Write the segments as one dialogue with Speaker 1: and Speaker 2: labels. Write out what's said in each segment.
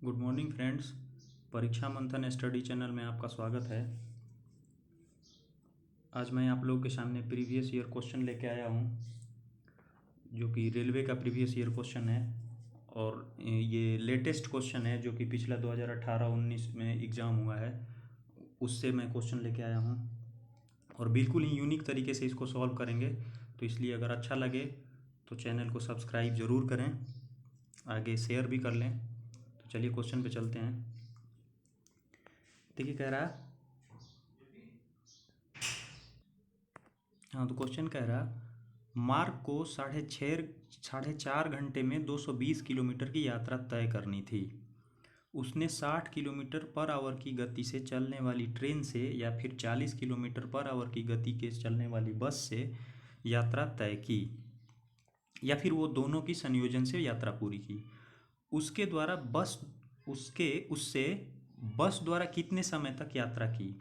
Speaker 1: Good morning friends. परीक्षा मंथन study channel में आपका स्वागत है। आज मैं आप लोगों के सामने प्रीवियस ईयर क्वेश्चन लेके आया हूँ, जो कि रेलवे का प्रीवियस ईयर क्वेश्चन है और ये लेटेस्ट क्वेश्चन है जो कि पिछला 2018-19 में एग्ज़ाम हुआ है, उससे मैं क्वेश्चन लेके आया हूँ और बिल्कुल ही यूनिक तरीके से इसको सॉल्व करेंगे। तो इसलिए अगर अच्छा लगे तो चैनल को सब्सक्राइब ज़रूर करें, आगे शेयर भी कर लें। तो चलिए क्वेश्चन पे चलते हैं। देखिए कह रहा है, हाँ तो क्वेश्चन कह रहा मार्क को साढ़े चार घंटे में 220 किलोमीटर की यात्रा तय करनी थी। उसने 60 किलोमीटर पर आवर की गति से चलने वाली ट्रेन से या फिर 40 किलोमीटर पर आवर की गति के चलने वाली बस से यात्रा तय की, या फिर वो दोनों की संयोजन से यात्रा पूरी की। उसके द्वारा बस उसके उससे बस द्वारा कितने समय तक यात्रा की।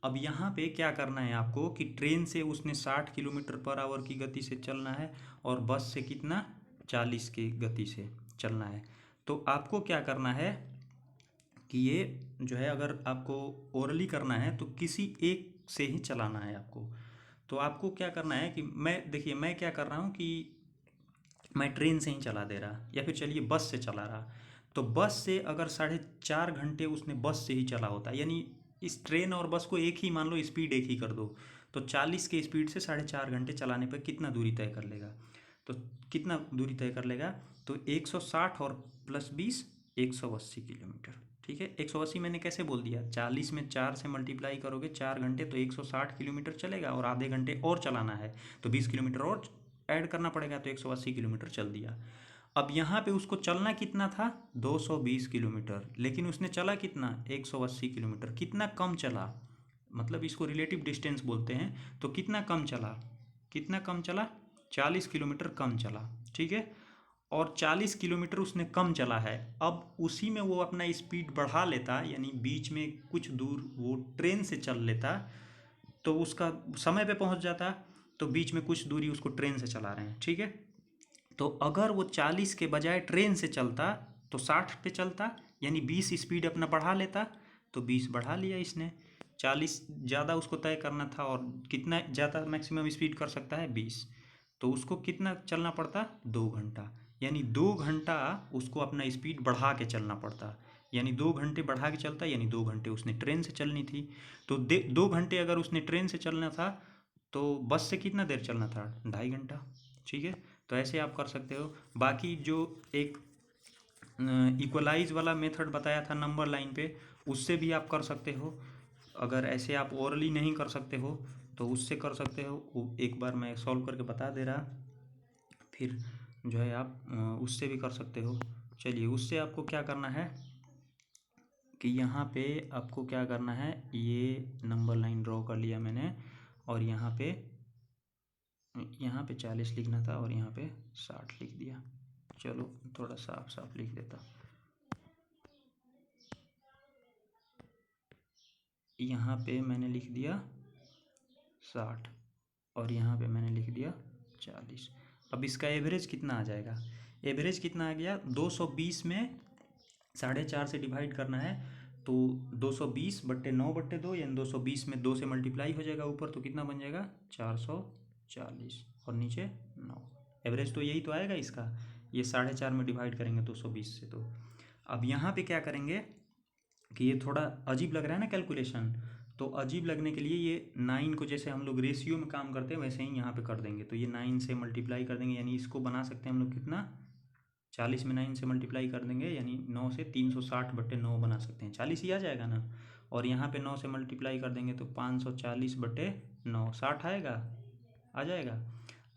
Speaker 1: अब यहाँ पे क्या करना है आपको कि ट्रेन से उसने 60 किलोमीटर पर आवर की गति से चलना है और बस से कितना 40 की गति से चलना है। तो आपको क्या करना है कि ये जो है, अगर आपको ओरली करना है तो किसी एक से ही चलाना है आपको। तो आपको क्या करना है कि मैं क्या कर रहा हूँ कि मैं ट्रेन से ही चला दे रहा, या फिर चलिए बस से चला रहा। तो बस से अगर 4.5 घंटे उसने बस से ही चला होता, यानी इस ट्रेन और बस को एक ही मान लो, स्पीड एक ही कर दो, तो 40 के स्पीड से 4.5 घंटे चलाने पर कितना दूरी तय कर लेगा। तो कितना दूरी तय कर लेगा, तो 160 और प्लस 20 180 किलोमीटर। ठीक है, 180 मैंने कैसे बोल दिया, 40 में 4 से मल्टीप्लाई करोगे 4 घंटे तो 160 किलोमीटर चलेगा और आधे घंटे और चलाना है तो 20 किलोमीटर और ऐड करना पड़ेगा, तो 180 किलोमीटर चल दिया। अब यहाँ पे उसको चलना कितना था 220 किलोमीटर, लेकिन उसने चला कितना 180 किलोमीटर। कितना कम चला, मतलब इसको रिलेटिव डिस्टेंस बोलते हैं। तो कितना कम चला, कितना कम चला 40 किलोमीटर कम चला। ठीक है, और 40 किलोमीटर उसने कम चला है। अब उसी में वो अपना स्पीड बढ़ा लेता, यानी बीच में कुछ दूर वो ट्रेन से चल लेता तो उसका समय पे पहुंच जाता। तो बीच में कुछ दूरी उसको ट्रेन से चला रहे हैं। ठीक है, तो अगर वो 40 के बजाय ट्रेन से चलता तो 60 पे चलता, यानी 20 स्पीड अपना बढ़ा लेता। तो 20 बढ़ा लिया इसने, 40 ज़्यादा उसको तय करना था और कितना ज़्यादा मैक्सिमम स्पीड कर सकता है 20। तो उसको कितना चलना पड़ता 2 घंटा, यानी 2 घंटा उसको अपना स्पीड बढ़ा के चलना पड़ता। यानी 2 घंटे बढ़ा के चलता, यानी 2 घंटे उसने ट्रेन से चलनी थी। तो 2 घंटे अगर उसने ट्रेन से चलना था तो बस से कितना देर चलना था 2.5 घंटा। ठीक है, तो ऐसे आप कर सकते हो। बाकी जो एक इक्वलाइज वाला मेथड बताया था नंबर लाइन पे, उससे भी आप कर सकते हो। अगर ऐसे आप ओरली नहीं कर सकते हो तो उससे कर सकते हो। एक बार मैं सॉल्व करके बता दे रहा, फिर जो है आप उससे भी कर सकते हो। चलिए, उससे आपको क्या करना है कि यहाँ पे आपको क्या करना है, ये नंबर लाइन ड्रॉ कर लिया मैंने और यहाँ पे 40 लिखना था और यहाँ पे 60 लिख दिया। चलो थोड़ा साफ साफ लिख देता। यहाँ पे मैंने लिख दिया 60 और यहाँ पे मैंने लिख दिया 40। अब इसका एवरेज कितना आ जाएगा, एवरेज कितना आ गया 220 में 4.5 से डिवाइड करना है तो 220/9/2, यानी 220 में 2 से मल्टीप्लाई हो जाएगा ऊपर, तो कितना बन जाएगा 440 और नीचे 9। एवरेज तो यही तो आएगा इसका, ये 4.5 में डिवाइड करेंगे 220 से। तो अब यहाँ पे क्या करेंगे कि ये थोड़ा अजीब लग रहा है ना कैलकुलेशन, तो अजीब लगने के लिए ये 9 को जैसे हम लोग रेशियो में काम करते हैं वैसे ही यहाँ पे कर देंगे। तो ये 9 से मल्टीप्लाई कर देंगे, यानी इसको बना सकते हैं हम लोग कितना 40 में 9 से मल्टीप्लाई कर देंगे, यानी 9 से 360/9 बना सकते हैं, 40 ही आ जाएगा ना। और यहाँ पे 9 से मल्टीप्लाई कर देंगे तो 540/9 60 आएगा, आ जाएगा।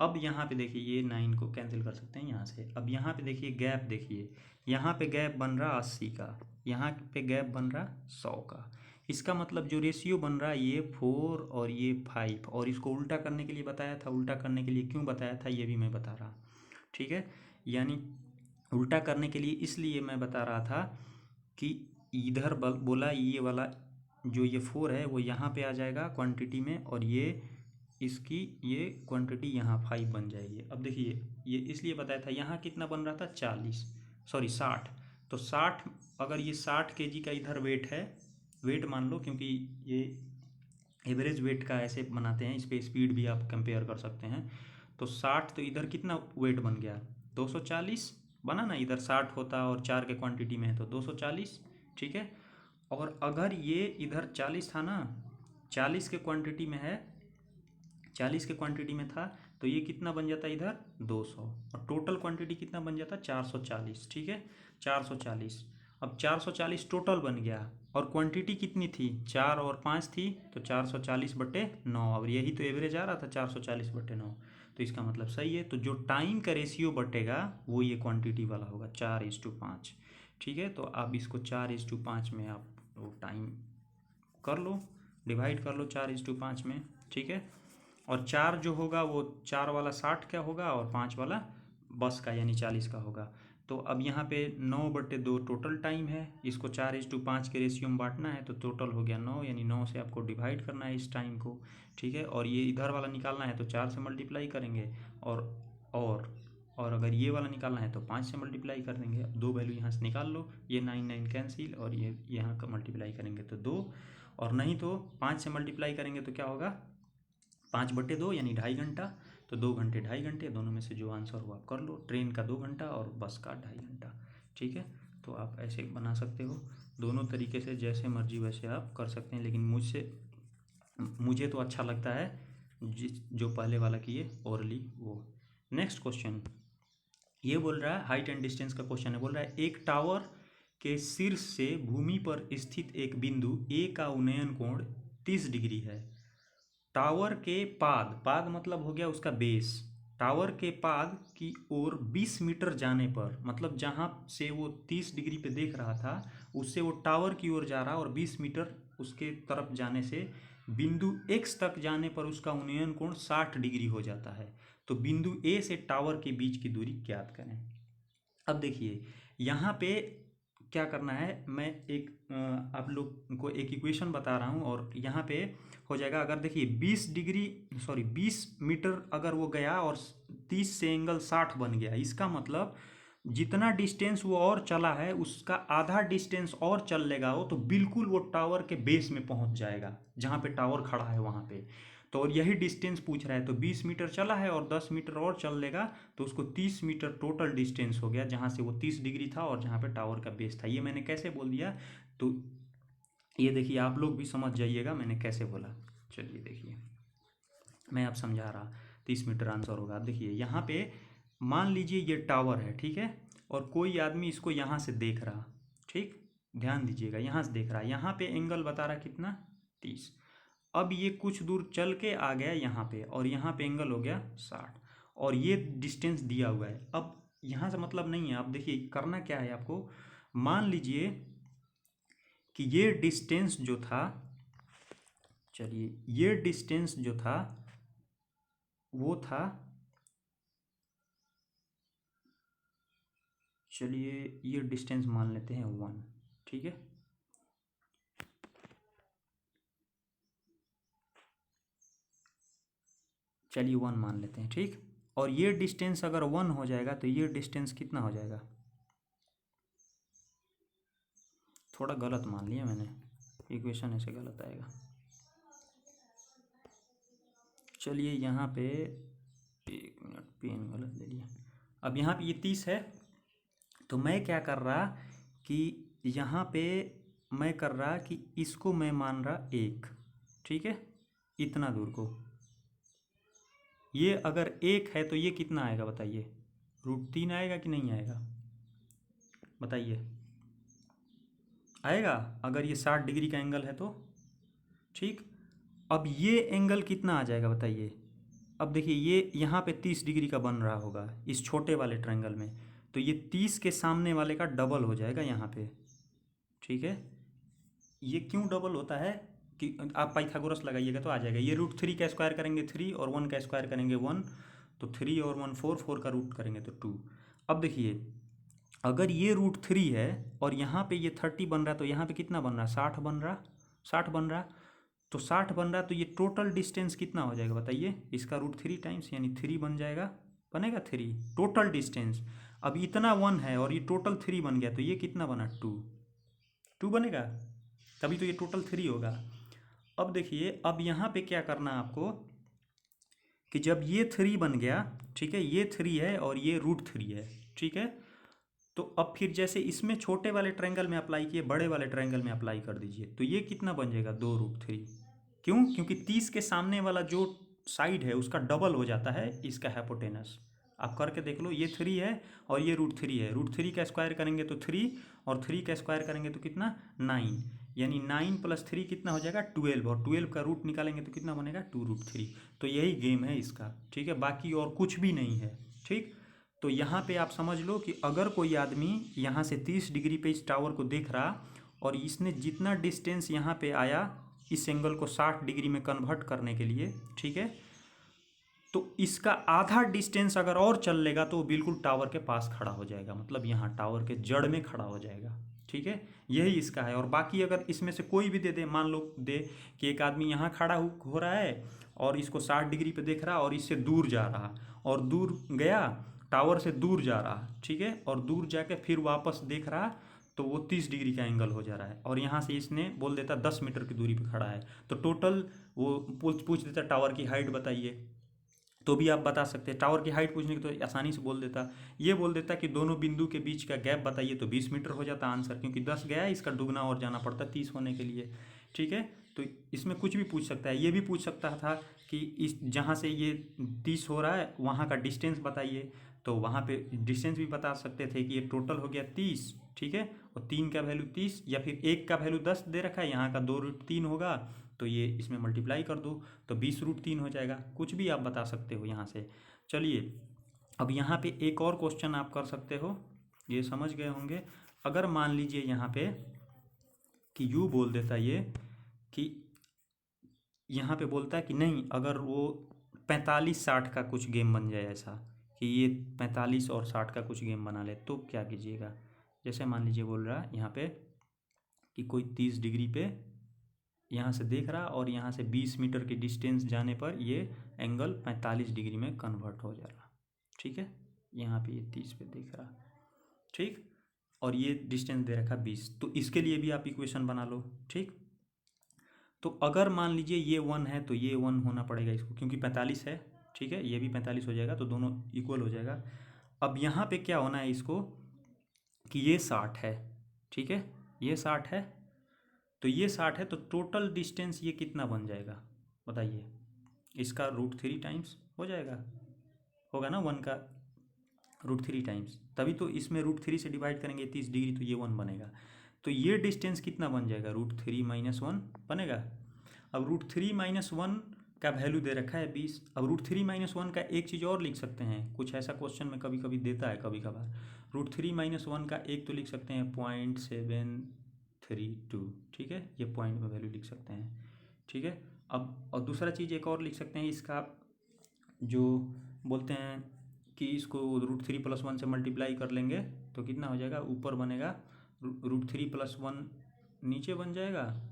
Speaker 1: अब यहाँ पे देखिए ये 9 को कैंसिल कर सकते हैं यहाँ से। अब यहाँ पे देखिए गैप, देखिए यहाँ पे गैप बन रहा 80 का, यहाँ पे गैप बन रहा 100 का। इसका मतलब जो रेशियो बन रहा है ये 4 और ये 5, और इसको उल्टा करने के लिए बताया था। उल्टा करने के लिए क्यों बताया था ये भी मैं बता रहा। ठीक है, यानी उल्टा करने के लिए इसलिए मैं बता रहा था कि इधर बोला ये वाला जो ये 4 है वो यहाँ पे आ जाएगा क्वांटिटी में, और ये इसकी ये क्वांटिटी यहाँ 5 बन जाएगी। अब देखिए ये इसलिए बताया था, यहाँ कितना बन रहा था 40, सॉरी 60। तो 60 अगर ये 60 kg का इधर वेट है, वेट मान लो, क्योंकि ये एवरेज वेट का ऐसे बनाते हैं, इस पर स्पीड भी आप कंपेयर कर सकते हैं। तो 60, तो इधर कितना वेट बन गया, 240 बना ना, इधर 60 होता और 4 के क्वांटिटी में है तो 240, ठीक है। और अगर ये इधर 40 था ना, 40 के क्वांटिटी में है, 40 के क्वांटिटी में था, तो ये कितना बन जाता इधर 200, और टोटल क्वांटिटी कितना बन जाता 440, ठीक है, 440। अब 440 टोटल बन गया, और क्वांटिटी कितनी थी, 4 और 5 थी, तो 440/9, और यही तो एवरेज आ रहा था 440/9, तो इसका मतलब सही है। तो जो टाइम का रेशियो बटेगा वो ये क्वांटिटी वाला होगा, 4:5, ठीक है। तो आप इसको 4:5 में आप वो टाइम कर लो, डिवाइड कर लो 4:5 में, ठीक है। और 4 जो होगा वो 4 वाला 60 का होगा, और 5 वाला बस का यानी 40 का होगा। तो अब यहाँ पे 9/2 टोटल टाइम है, इसको 4:5 के रेशियो में बांटना है, तो टोटल हो गया 9, यानी 9 से आपको डिवाइड करना है इस टाइम को, ठीक है। और ये इधर वाला निकालना है तो 4 से मल्टीप्लाई करेंगे, और और अगर ये वाला निकालना है तो 5 से मल्टीप्लाई कर देंगे। अब दो वैल्यू यहाँ से निकाल लो, ये 9 कैंसिल, और ये यहाँ का मल्टीप्लाई करेंगे तो 2, और नहीं तो 5 से मल्टीप्लाई करेंगे तो क्या होगा, 5/2 यानी 2.5 घंटा, तो 2 घंटे 2.5 घंटे, दोनों में से जो आंसर हो आप कर लो। ट्रेन का 2 घंटा और बस का 2.5 घंटा, ठीक है। तो आप ऐसे बना सकते हो, दोनों तरीके से जैसे मर्जी वैसे आप कर सकते हैं, लेकिन मुझे तो अच्छा लगता है जो पहले वाला किए ओरली वो। नेक्स्ट क्वेश्चन ये बोल रहा है, हाइट एंड डिस्टेंस का क्वेश्चन है, बोल रहा है एक टावर के शीर्ष से भूमि पर स्थित एक बिंदु ए का उन्नयन कोण 30 डिग्री है। टावर के पाद मतलब हो गया उसका बेस, टावर के पाद की ओर 20 मीटर जाने पर, मतलब जहाँ से वो 30 डिग्री पे देख रहा था उससे वो टावर की ओर जा रहा, और 20 मीटर उसके तरफ जाने से बिंदु एक्स तक जाने पर उसका उन्नयन कोण 60 डिग्री हो जाता है। तो बिंदु ए से टावर के बीच की दूरी ज्ञात करें। अब देखिए यहाँ पे क्या करना है, मैं एक आप लोग को एक इक्वेशन बता रहा हूँ, और यहाँ पे हो जाएगा, अगर देखिए 20 मीटर अगर वो गया और 30 से एंगल 60 बन गया, इसका मतलब जितना डिस्टेंस वो और चला है उसका आधा डिस्टेंस और चल लेगा वो, तो बिल्कुल वो टावर के बेस में पहुंच जाएगा जहाँ पे टावर खड़ा है वहाँ पे। तो और यही डिस्टेंस पूछ रहा है, तो 20 मीटर चला है और 10 मीटर और चल लेगा, तो उसको 30 मीटर टोटल डिस्टेंस हो गया, जहाँ से वो 30 डिग्री था और जहाँ पे टावर का बेस था। ये मैंने कैसे बोल दिया, तो ये देखिए आप लोग भी समझ जाइएगा मैंने कैसे बोला। चलिए देखिए मैं आप समझा रहा, 30 मीटर आंसर होगा। अब देखिए यहाँ पे मान लीजिए ये टावर है, ठीक है, और कोई आदमी इसको यहाँ से देख रहा, ठीक, ध्यान दीजिएगा, यहाँ से देख रहा है, यहाँ पे एंगल बता रहा कितना 30। अब ये कुछ दूर चल के आ गया यहाँ पे, और यहाँ पे एंगल हो गया 60, और ये डिस्टेंस दिया हुआ है। अब यहाँ से मतलब नहीं है, अब देखिए करना क्या है आपको, मान लीजिए कि ये डिस्टेंस जो था, चलिए ये डिस्टेंस जो था वो था, चलिए ये डिस्टेंस मान लेते हैं 1, ठीक है। चलिए 1 मान लेते हैं, ठीक। और ये डिस्टेंस अगर 1 हो जाएगा तो ये डिस्टेंस कितना हो जाएगा, थोड़ा गलत मान लिया मैंने, इक्वेशन ऐसे गलत आएगा। चलिए यहाँ पे 1 मिनट, पेन गलत ले लिया। अब यहाँ पे ये 30 है, तो मैं क्या कर रहा कि यहाँ पे मैं कर रहा कि इसको मैं मान रहा 1, ठीक है, इतना दूर को। ये अगर 1 है तो ये कितना आएगा बताइए, √3 आएगा कि नहीं आएगा, बताइए आएगा, अगर ये 60 डिग्री का एंगल है तो, ठीक। अब ये एंगल कितना आ जाएगा बताइए, अब देखिए ये यहाँ पे 30 डिग्री का बन रहा होगा इस छोटे वाले ट्रायंगल में, तो ये 30 के सामने वाले का डबल हो जाएगा यहाँ पे, ठीक है। ये क्यों डबल होता है कि आप पाइथागोरस लगाइएगा तो आ जाएगा, ये √3 का स्क्वायर करेंगे 3, और 1 का स्क्वायर करेंगे 1, तो 3 और 1 4, 4 का रूट करेंगे तो 2। अब देखिए अगर ये √3 है और यहाँ पे ये 30 बन रहा है, तो यहाँ पे कितना बन रहा है, 60 बन रहा, 60 बन रहा, तो 60 बन रहा, तो ये टोटल डिस्टेंस कितना हो जाएगा बताइए, इसका √3 टाइम्स यानी 3 बन जाएगा, बनेगा 3 टोटल डिस्टेंस। अब इतना 1 है और ये टोटल 3 बन गया, तो ये कितना बना 2, 2 बनेगा, तभी तो ये टोटल 3 होगा। अब देखिए, अब यहाँ पे क्या करना है आपको कि जब ये 3 बन गया, ठीक है, ये 3 है और ये √3 है, ठीक है, तो अब फिर जैसे इसमें छोटे वाले ट्रायंगल में अप्लाई किए, बड़े वाले ट्रायंगल में अप्लाई कर दीजिए, तो ये कितना बन जाएगा 2√3। क्यों? क्योंकि 30 के सामने वाला जो साइड है उसका डबल हो जाता है इसका हाइपोटेनस। आप करके देख लो, ये 3 है और ये √3 है, √3 का स्क्वायर करेंगे तो 3, और 3 का स्क्वायर करेंगे तो कितना 9, यानी 9 + 3 कितना हो जाएगा 12, और 12 का रूट निकालेंगे तो कितना बनेगा 2√3। तो यही गेम है इसका, ठीक है, बाकी और कुछ भी नहीं है, ठीक। तो यहाँ पे आप समझ लो कि अगर कोई आदमी यहाँ से 30 डिग्री पे इस टावर को देख रहा और इसने जितना डिस्टेंस यहाँ पे आया इस एंगल को 60 डिग्री में कन्वर्ट करने के लिए, ठीक है, तो इसका आधा डिस्टेंस अगर और चल लेगा तो वो बिल्कुल टावर के पास खड़ा हो जाएगा, मतलब यहाँ टावर के जड़ में खड़ा हो जाएगा, ठीक है, यही इसका है। और बाकी अगर इसमें से कोई भी दे दे, मान लो दे कि एक आदमी यहाँ खड़ा हो रहा है और इसको 60 डिग्री पे देख रहा और इससे दूर जा रहा, और दूर गया, टावर से दूर जा रहा, ठीक है, और दूर जाके फिर वापस देख रहा, तो वो 30 डिग्री का एंगल हो जा रहा है, और यहाँ से इसने बोल देता 10 मीटर की दूरी पे खड़ा है, तो टोटल वो पूछ देता टावर की हाइट बताइए, तो भी आप बता सकते हैं। टावर की हाइट पूछने की तो आसानी से बोल देता, ये बोल देता कि दोनों बिंदु के बीच का गैप बताइए, तो 20 मीटर हो जाता आंसर, क्योंकि 10 गया है, इसका दुगना और जाना पड़ता 30 होने के लिए, ठीक है। तो इसमें कुछ भी पूछ सकता है, ये भी पूछ सकता था कि इस जहाँ से ये 30 हो रहा है वहाँ का डिस्टेंस बताइए, तो वहाँ पे डिस्टेंस भी बता सकते थे कि ये टोटल हो गया 30, ठीक है, और 3 का वैल्यू 30, या फिर 1 का वैल्यू 10 दे रखा है, यहाँ का 2√3 होगा, तो ये इसमें मल्टीप्लाई कर दो तो 20√3 हो जाएगा, कुछ भी आप बता सकते हो यहाँ से। चलिए, अब यहाँ पे एक और क्वेश्चन आप कर सकते हो, ये समझ गए होंगे। अगर मान लीजिए यहाँ पे कि यू बोल देता ये कि यहाँ पे बोलता है कि नहीं, अगर वो 45-60 का कुछ गेम बन जाए, ऐसा कि ये 45 और 60 का कुछ गेम बना ले, तो क्या कीजिएगा। जैसे मान लीजिए बोल रहा है यहाँ पे कि कोई 30 डिग्री पे यहाँ से देख रहा और यहाँ से 20 मीटर की डिस्टेंस जाने पर ये एंगल 45 डिग्री में कन्वर्ट हो जा रहा, ठीक है, यहाँ पे ये 30 पे देख रहा, ठीक, और ये डिस्टेंस दे रखा 20, तो इसके लिए भी आप इक्वेशन बना लो, ठीक। तो अगर मान लीजिए ये 1 है तो ये 1 होना पड़ेगा इसको, क्योंकि 45 है, ठीक है, ये भी 45 हो जाएगा, तो दोनों इक्वल हो जाएगा। अब यहाँ पे क्या होना है इसको कि ये 60 है, ठीक है, ये 60 है, तो ये 60 है, तो टोटल डिस्टेंस ये कितना बन जाएगा बताइए, इसका √3 टाइम्स हो जाएगा, होगा ना, 1 का √3 टाइम्स, तभी तो इसमें √3 से डिवाइड करेंगे 30 डिग्री, तो ये 1 बनेगा, तो ये डिस्टेंस कितना बन जाएगा √3 - 1 बनेगा। अब √3 - 1 का वैल्यू दे रखा है 20, अब √3 - 1 का एक चीज़ और लिख सकते हैं, कुछ ऐसा क्वेश्चन में कभी कभी देता है कभी कभार, √3 - 1 का एक तो लिख सकते हैं 0.732, ठीक है, ये पॉइंट में वैल्यू लिख सकते हैं, ठीक है। अब और दूसरा चीज़ एक और लिख सकते हैं, इसका जो बोलते हैं कि इसको √3 + 1 से मल्टीप्लाई कर लेंगे तो कितना हो जाएगा, ऊपर बनेगा √3 + 1 नीचे बन जाएगा,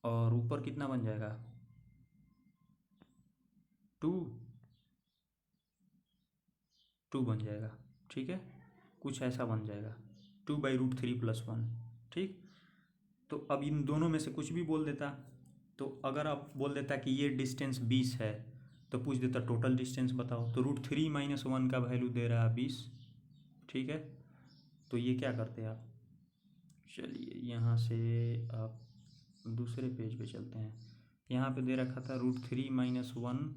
Speaker 1: और ऊपर कितना बन जाएगा 2 बन जाएगा, ठीक है, कुछ ऐसा बन जाएगा 2/√3 + 1, ठीक। तो अब इन दोनों में से कुछ भी बोल देता, तो अगर आप बोल देता कि ये डिस्टेंस 20 है तो पूछ देता टोटल डिस्टेंस बताओ, तो √3 - 1 का वैल्यू दे रहा है 20, ठीक है, तो ये क्या करते हैं आप, चलिए यहाँ से आप दूसरे पेज पे चलते हैं, यहाँ पे दे रखा था √3 - 1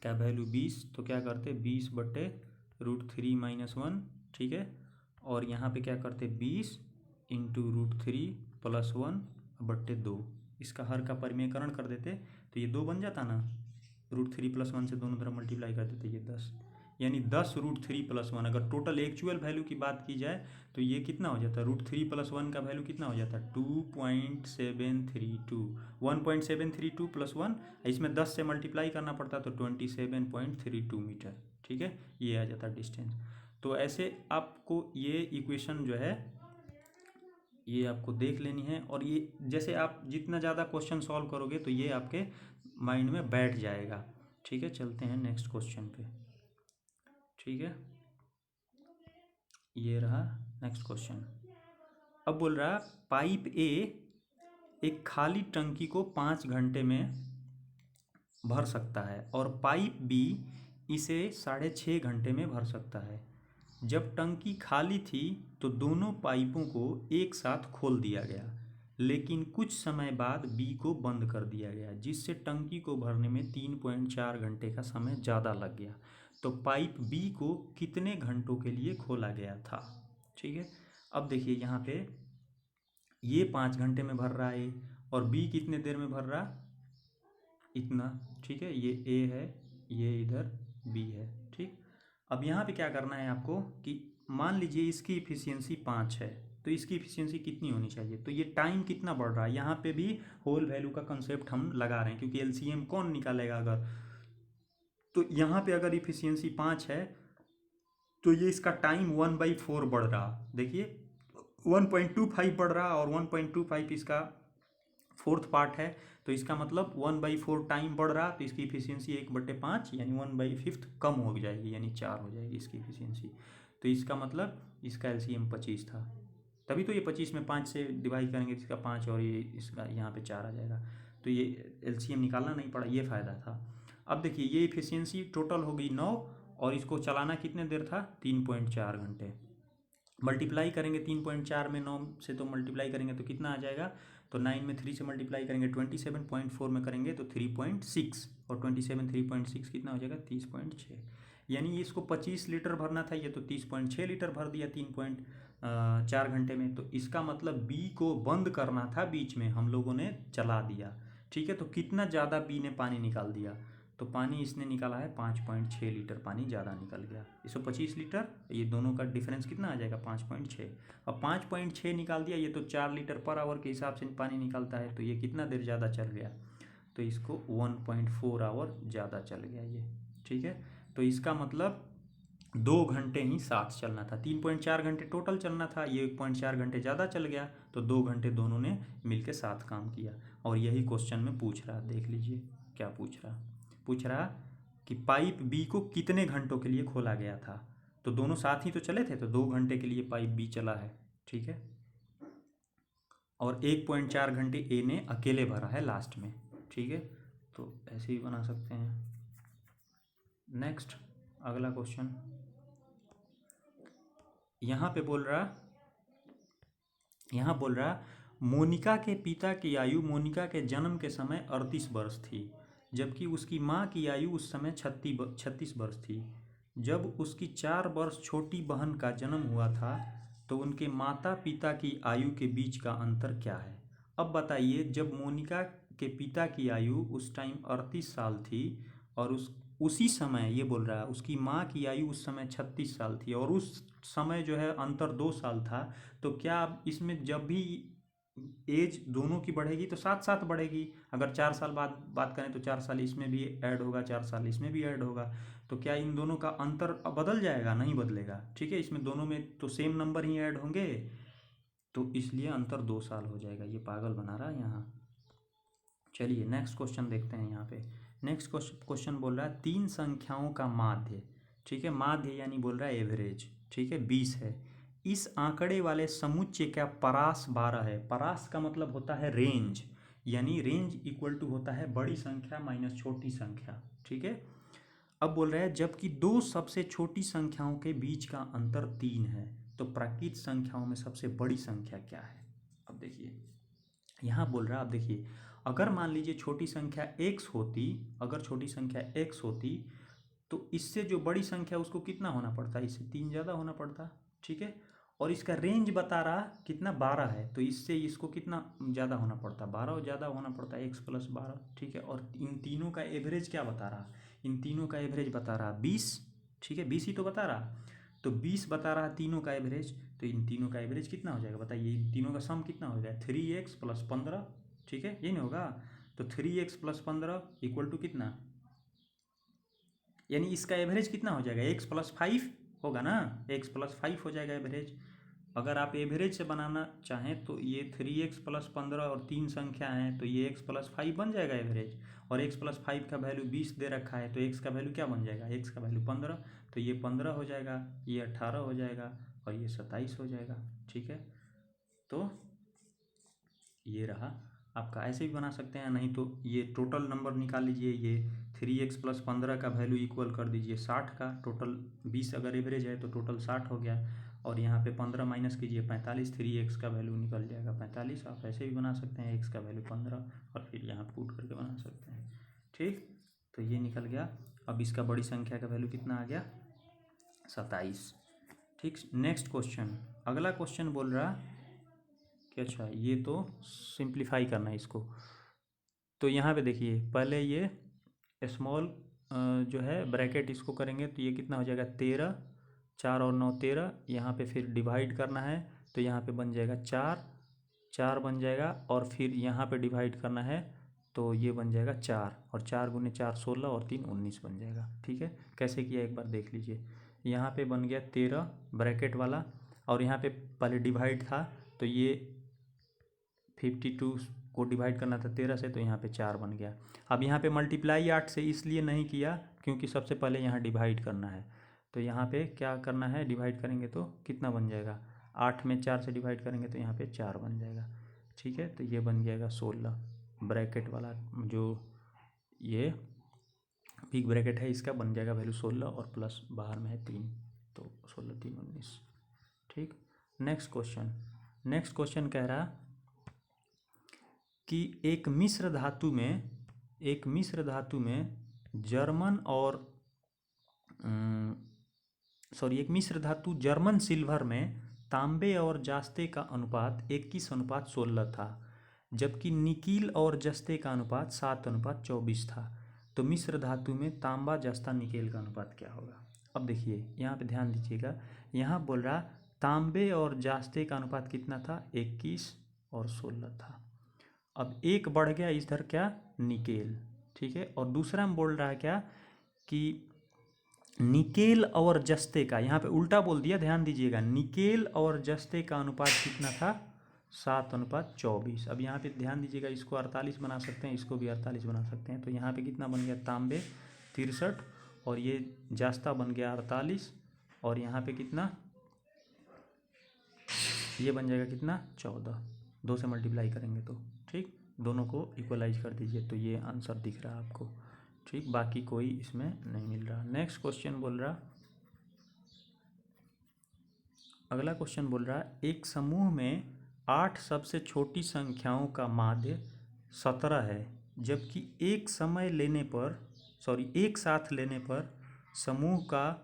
Speaker 1: का वैल्यू 20, तो क्या करते 20/√3 - 1, ठीक है, और यहाँ पे क्या करते 20 × √3 + 1/2, इसका हर का परिमेयकरण कर देते तो ये 2 बन जाता ना, √3 + 1 से दोनों तरफ मल्टीप्लाई कर देते, ये 10, यानी 10 √3 + 1। अगर टोटल एक्चुअल वैल्यू की बात की जाए तो ये कितना हो जाता है, √3 + 1 का वैल्यू कितना हो जाता है 2.732, 1.732 + 1, इसमें 10 से मल्टीप्लाई करना पड़ता तो 27.32 मीटर, ठीक है, ये आ जाता डिस्टेंस। तो ऐसे आपको ये इक्वेशन जो है ये आपको देख लेनी है, और ये जैसे आप जितना ज़्यादा क्वेश्चन सॉल्व करोगे तो ये आपके माइंड में बैठ जाएगा, ठीक है। चलते हैं नेक्स्ट क्वेश्चन पे, ठीक है, ये रहा नेक्स्ट क्वेश्चन। अब बोल रहा है पाइप ए एक खाली टंकी को 5 घंटे में भर सकता है और पाइप बी इसे 6.5 घंटे में भर सकता है। जब टंकी खाली थी तो दोनों पाइपों को एक साथ खोल दिया गया, लेकिन कुछ समय बाद बी को बंद कर दिया गया, जिससे टंकी को भरने में 3.4 घंटे का समय ज़्यादा लग गया। तो पाइप बी को कितने घंटों के लिए खोला गया था? ठीक है, अब देखिए यहाँ पे ये 5 घंटे में भर रहा है और बी कितने देर में भर रहा, इतना। ठीक है, ये ए है, ये इधर बी है। ठीक, अब यहाँ पे क्या करना है आपको कि मान लीजिए इसकी इफिशियंसी 5 है, तो इसकी इफिशियंसी कितनी होनी चाहिए? तो ये टाइम कितना बढ़ रहा है, यहाँ पे भी होल वैल्यू का कंसेप्ट हम लगा रहे हैं, क्योंकि एलसीएम कौन निकालेगा अगर, तो यहाँ पे अगर इफिशियंसी 5 है तो ये इसका टाइम 1/4 बढ़ रहा। देखिए 1.25 बढ़ रहा और 1.25 इसका फोर्थ पार्ट है, तो इसका मतलब 1/4 टाइम बढ़ रहा, तो इसकी इफिशियंसी 1/5 यानी 1/5 कम हो जाएगी, यानी 4 हो जाएगी इसकी इफिशियंसी। तो इसका मतलब इसका एलसीएम 25 था, तभी तो ये 25 में 5 से डिवाइड करेंगे तो इसका 5 और ये इसका यहाँ पे 4 आ जाएगा, तो ये एलसीएम निकालना नहीं पड़ा, ये फ़ायदा था। अब देखिए ये इफिशियंसी टोटल हो गई 9 और इसको चलाना कितने देर था, 3.4 घंटे। मल्टीप्लाई करेंगे 3.4 में 9 से, तो मल्टीप्लाई करेंगे तो कितना आ जाएगा, तो 9 में 3 से मल्टीप्लाई करेंगे 27.4 में करेंगे तो 3.6 और 27 3.6 कितना हो जाएगा 30.6, यानी इसको 25 लीटर भरना था, ये तो 30.6 लीटर भर दिया 3.4 घंटे में। तो इसका मतलब बी को बंद करना था, बीच में हम लोगों ने चला दिया। ठीक है, तो कितना ज़्यादा बी ने पानी निकाल दिया, तो पानी इसने निकाला है 5.6 लीटर पानी ज़्यादा निकल गया। 125 लीटर, ये दोनों का डिफरेंस कितना आ जाएगा 5.6। अब 5.6 निकाल दिया, ये तो 4 लीटर पर आवर के हिसाब से पानी निकलता है, तो ये कितना देर ज़्यादा चल गया, तो इसको 1.4 आवर ज़्यादा चल गया ये। ठीक है, तो इसका मतलब 2 घंटे ही साथ चलना था, 3.4 घंटे टोटल चलना था, ये 1.4 घंटे ज़्यादा चल गया, तो 2 घंटे दोनों ने मिलकर साथ काम किया। और यही क्वेश्चन में पूछ रहा, देख लीजिए क्या पूछ रहा कि पाइप बी को कितने घंटों के लिए खोला गया था, तो दोनों साथ ही तो चले थे, तो 2 घंटे के लिए पाइप बी चला है। ठीक है, और 1.4 घंटे ए ने अकेले भरा है लास्ट में। ठीक है, तो ऐसे ही बना सकते हैं। नेक्स्ट अगला क्वेश्चन, यहाँ बोल रहा मोनिका के पिता की आयु मोनिका के जन्म के समय 38 वर्ष थी, जबकि उसकी माँ की आयु उस समय 36 वर्ष थी। जब उसकी 4 वर्ष छोटी बहन का जन्म हुआ था तो उनके माता पिता की आयु के बीच का अंतर क्या है? अब बताइए, जब मोनिका के पिता की आयु उस टाइम 38 साल थी और उसी समय ये बोल रहा है उसकी माँ की आयु उस समय 36 साल थी और उस समय जो है अंतर 2 साल था, तो क्या इसमें जब भी एज दोनों की बढ़ेगी तो साथ साथ बढ़ेगी। अगर 4 साल बाद बात करें तो 4 साल इसमें भी ऐड होगा, 4 साल इसमें भी ऐड होगा, तो क्या इन दोनों का अंतर बदल जाएगा? नहीं बदलेगा। ठीक है, इसमें दोनों में तो सेम नंबर ही ऐड होंगे, तो इसलिए अंतर 2 साल हो जाएगा। ये पागल बना रहा है यहाँ। चलिए नेक्स्ट क्वेश्चन देखते हैं। यहाँ पे नेक्स्ट क्वेश्चन बोल रहा है 3 संख्याओं का माध्य। ठीक है, माध्य यानी बोल रहा है एवरेज। ठीक है, 20 है। इस आंकड़े वाले समुच्चय का परास 12 है। परास का मतलब होता है रेंज, यानी रेंज इक्वल टू होता है बड़ी संख्या माइनस छोटी संख्या। ठीक है, अब बोल रहा है जबकि 2 सबसे छोटी संख्याओं के बीच का अंतर 3 है, तो प्राकृत संख्याओं में सबसे बड़ी संख्या क्या है? अब देखिए यहाँ बोल रहा है, अब देखिए अगर मान लीजिए छोटी संख्या x होती, अगर छोटी संख्या x होती तो इससे जो बड़ी संख्या उसको कितना होना पड़ता, इससे 3 ज़्यादा होना पड़ता। ठीक है, और इसका रेंज बता रहा कितना 12 है, तो इससे इसको कितना ज़्यादा होना पड़ता, 12 ज़्यादा होना पड़ता, x + 12। ठीक है, और इन तीनों का एवरेज क्या बता रहा, इन तीनों का एवरेज बता रहा 20। ठीक है, 20 ही तो बता रहा, तो 20 बता रहा तीनों का एवरेज, तो इन तीनों का एवरेज कितना हो जाएगा बताइए, इन तीनों का सम कितना हो जाएगा 3x + 15। ठीक है, ये नहीं होगा, तो 3x + 15 इक्वल टू कितना, यानी इसका एवरेज कितना हो जाएगा x + 5 होगा ना, x + 5 हो जाएगा एवरेज। अगर आप एवरेज से बनाना चाहें तो ये 3x + 15 और 3 संख्या हैं, तो ये x + 5 बन जाएगा एवरेज, और x + 5 का वैल्यू 20 दे रखा है, तो x का वैल्यू क्या बन जाएगा, x का वैल्यू 15, तो ये 15 हो जाएगा, ये 18 हो जाएगा, और ये 27 हो जाएगा। ठीक है, तो ये रहा आपका। ऐसे भी बना सकते हैं, नहीं तो ये टोटल नंबर निकाल लीजिए। ये 3x + 15 का वैल्यू इक्वल कर दीजिए 60 का। टोटल 20 अगर एवरेज है तो टोटल 60 हो गया, और यहाँ पे 15 माइनस कीजिए 45, 3x का वैल्यू निकल जाएगा 45। आप ऐसे भी बना सकते हैं, x का वैल्यू 15 और फिर यहाँ पुट करके बना सकते हैं। ठीक, तो ये निकल गया। अब इसका बड़ी संख्या का वैल्यू कितना आ गया, 27। ठीक, नेक्स्ट क्वेश्चन। अगला क्वेश्चन बोल रहा कि अच्छा ये तो सिंप्लीफाई करना है इसको। तो यहाँ पे देखिए, पहले ये स्मॉल जो है ब्रैकेट इसको करेंगे तो ये कितना हो जाएगा 13, 4 और 9 13। यहाँ पे फिर डिवाइड करना है तो यहाँ पे बन जाएगा 4, 4 बन जाएगा, और फिर यहाँ पे डिवाइड करना है तो ये बन जाएगा 4, और 4 × 4 16 और 3 19 बन जाएगा। ठीक है, कैसे किया एक बार देख लीजिए। यहाँ पे बन गया 13 ब्रैकेट वाला, और यहाँ पे पहले डिवाइड था तो ये 52 को डिवाइड करना था 13 से, तो यहाँ पे 4 बन गया। अब यहाँ पे मल्टीप्लाई 8 से इसलिए नहीं किया क्योंकि सबसे पहले यहाँ डिवाइड करना है। तो यहाँ पे क्या करना है, डिवाइड करेंगे तो कितना बन जाएगा, 8 में 4 से डिवाइड करेंगे तो यहाँ पे 4 बन जाएगा। ठीक है, तो ये बन जाएगा 16 ब्रैकेट वाला, जो ये बिग ब्रैकेट है इसका बन जाएगा वैल्यू 16, और प्लस बाहर में है 3, तो 16 3 19। ठीक, नेक्स्ट क्वेश्चन। नेक्स्ट क्वेश्चन कह रहा कि एक मिश्र धातु में जर्मन और एक मिश्र धातु जर्मन सिल्वर में तांबे और जस्ते का अनुपात 21:16 था, जबकि निकील और जस्ते का अनुपात 7:24 था। तो मिश्र धातु में तांबा जस्ता निकेल का अनुपात क्या होगा। अब देखिए यहाँ पे ध्यान दीजिएगा, यहाँ बोल रहा तांबे और जस्ते का अनुपात कितना था, 21 और 16 था। अब एक बढ़ गया इधर क्या, निकेल। ठीक है, और दूसरा में बोल रहा है क्या कि निकेल और जस्ते का, यहाँ पे उल्टा बोल दिया, ध्यान दीजिएगा। निकेल और जस्ते का अनुपात कितना था, 7:24। अब यहाँ पे ध्यान दीजिएगा, इसको 48 बना सकते हैं, इसको भी 48 बना सकते हैं। तो यहाँ पे कितना बन गया, तांबे 63, और ये जस्ता बन गया 48, और यहाँ पे कितना, ये बन जाएगा कितना, 14। 2 से मल्टीप्लाई करेंगे तो। ठीक, दोनों को इक्वलाइज कर दीजिए तो ये आंसर दिख रहा है आपको। ठीक, बाकी कोई इसमें नहीं मिल रहा। नेक्स्ट क्वेश्चन बोल रहा, अगला क्वेश्चन बोल रहा है एक समूह में 8 सबसे छोटी संख्याओं का माध्य 17 है, जबकि एक साथ लेने पर समूह का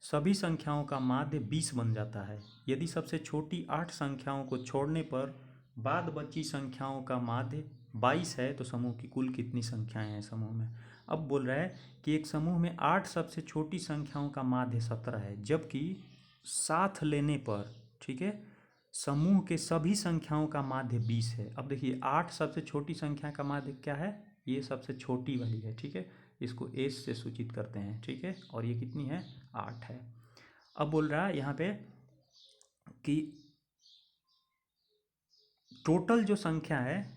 Speaker 1: सभी संख्याओं का माध्य 20 बन जाता है। यदि सबसे छोटी 8 संख्याओं को छोड़ने पर बाद बची संख्याओं का माध्य 22 है तो समूह की कुल कितनी संख्याएं हैं समूह में। अब बोल रहा है कि एक समूह में 8 सबसे छोटी संख्याओं का माध्य 17 है, जबकि साथ लेने पर, ठीक है, समूह के सभी संख्याओं का माध्य 20 है। अब देखिए 8 सबसे छोटी संख्या का माध्य क्या है, ये सबसे छोटी वाली है। ठीक है, इसको एस से सूचित करते हैं। ठीक है, और ये कितनी है, 8 है। अब बोल रहा है यहाँ पे कि टोटल संख्या है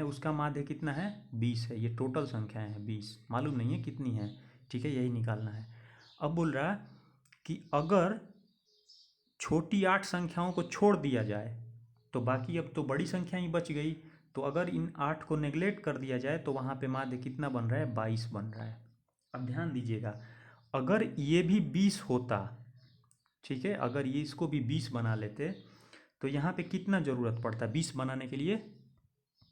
Speaker 1: उसका माध्य कितना है, 20 है। ये टोटल संख्या है 20, मालूम नहीं है कितनी है। ठीक है, यही निकालना है। अब बोल रहा है कि अगर छोटी 8 संख्याओं को छोड़ दिया जाए तो बाकी अब तो बड़ी संख्या ही बच गई। तो अगर इन 8 को नेग्लेक्ट कर दिया जाए तो वहाँ पे माध्य कितना बन रहा है, 22 बन रहा है। अब ध्यान दीजिएगा, अगर ये भी 20 होता, ठीक है, अगर ये इसको भी 20 बना लेते तो यहाँ पे कितना ज़रूरत पड़ता, 20 बनाने के लिए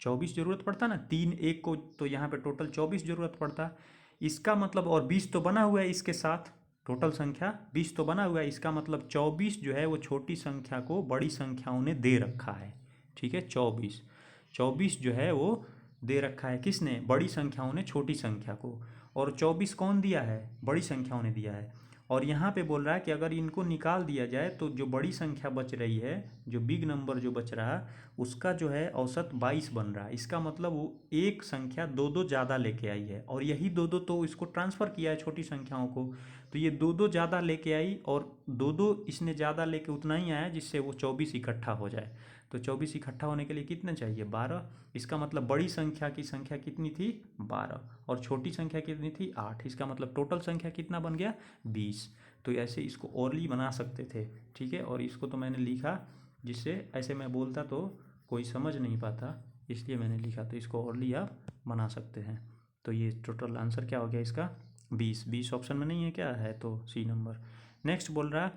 Speaker 1: 24 ज़रूरत पड़ता ना, 3 1 को, तो यहाँ पे टोटल 24 ज़रूरत पड़ता। इसका मतलब, और 20 तो बना हुआ है इसके साथ, टोटल संख्या 20 तो बना हुआ है, इसका मतलब 24 जो है वो छोटी संख्या को बड़ी संख्याओं ने दे रखा है। ठीक है, 24 जो है वो दे रखा है, किसने, बड़ी संख्याओं ने छोटी संख्या को, और 24 कौन दिया है, बड़ी संख्याओं ने दिया है। और यहाँ पे बोल रहा है कि अगर इनको निकाल दिया जाए तो जो बड़ी संख्या बच रही है, जो बिग नंबर जो बच रहा है, उसका जो है औसत 22 बन रहा है। इसका मतलब वो एक संख्या 2 ज़्यादा लेके आई है, और यही 2 तो इसको ट्रांसफ़र किया है छोटी संख्याओं को, तो ये 2 ज़्यादा लेके आई, और 2 इसने ज़्यादा लेके उतना ही आया जिससे वो 24 इकट्ठा हो जाए। तो 24 इकट्ठा होने के लिए कितना चाहिए, 12। इसका मतलब बड़ी संख्या की संख्या कितनी थी, 12, और छोटी संख्या कितनी थी, 8। इसका मतलब टोटल संख्या कितना बन गया, 20। तो ऐसे इसको ओरली बना सकते थे, ठीक है। और इसको तो मैंने लिखा, जिससे ऐसे मैं बोलता तो कोई समझ नहीं पाता, इसलिए मैंने लिखा। तो इसको ओरली आप बना सकते हैं। तो ये टोटल आंसर क्या हो गया इसका 20 ऑप्शन में नहीं है, क्या है तो सी नंबर। नेक्स्ट बोल रहा,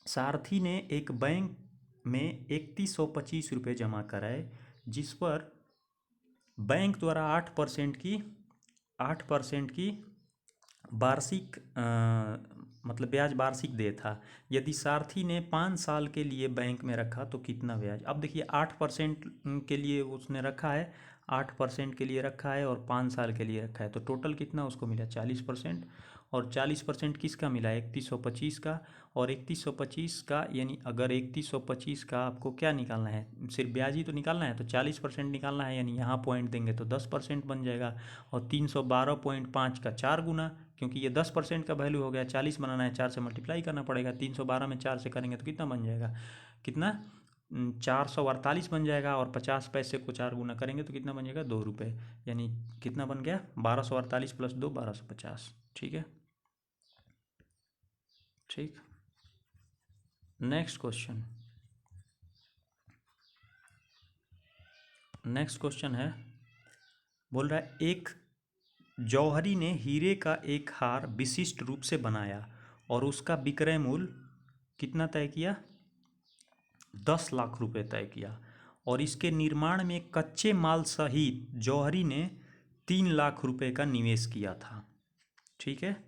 Speaker 1: सारथी ने एक बैंक में 3125 रुपये जमा कराए, जिस पर बैंक द्वारा 8% की वार्षिक मतलब ब्याज वार्षिक दे था। यदि सारथी ने 5 साल के लिए बैंक में रखा तो कितना ब्याज। अब देखिए 8% के लिए उसने रखा है, 8% के लिए रखा है और 5 साल के लिए रखा है, तो टोटल कितना उसको मिला 40%। और 40% किसका मिला 3125 का। और 3125 का यानी अगर 3125 का आपको क्या निकालना है, सिर्फ ब्याज ही तो निकालना है, तो 40% निकालना है, यानी यहाँ पॉइंट देंगे तो 10% बन जाएगा। और 312.5 का 4 गुना, क्योंकि ये 10% का वैल्यू हो गया, 40 बनाना है 4 से मल्टीप्लाई करना पड़ेगा। 312 में 4 से करेंगे तो कितना बन जाएगा, कितना 448 बन जाएगा। और 50 पैसे को 4 गुना करेंगे तो कितना बन जाएगा 2 रुपये, यानी कितना बन गया 1248 प्लस 2 1250। ठीक है, ठीक। नेक्स्ट क्वेश्चन है, बोल रहा है एक जौहरी ने हीरे का एक हार विशिष्ट रूप से बनाया और उसका विक्रय मूल्य कितना तय किया, 10 लाख रुपए तय किया। और इसके निर्माण में कच्चे माल सहित जौहरी ने 3 लाख रुपए का निवेश किया था, ठीक है।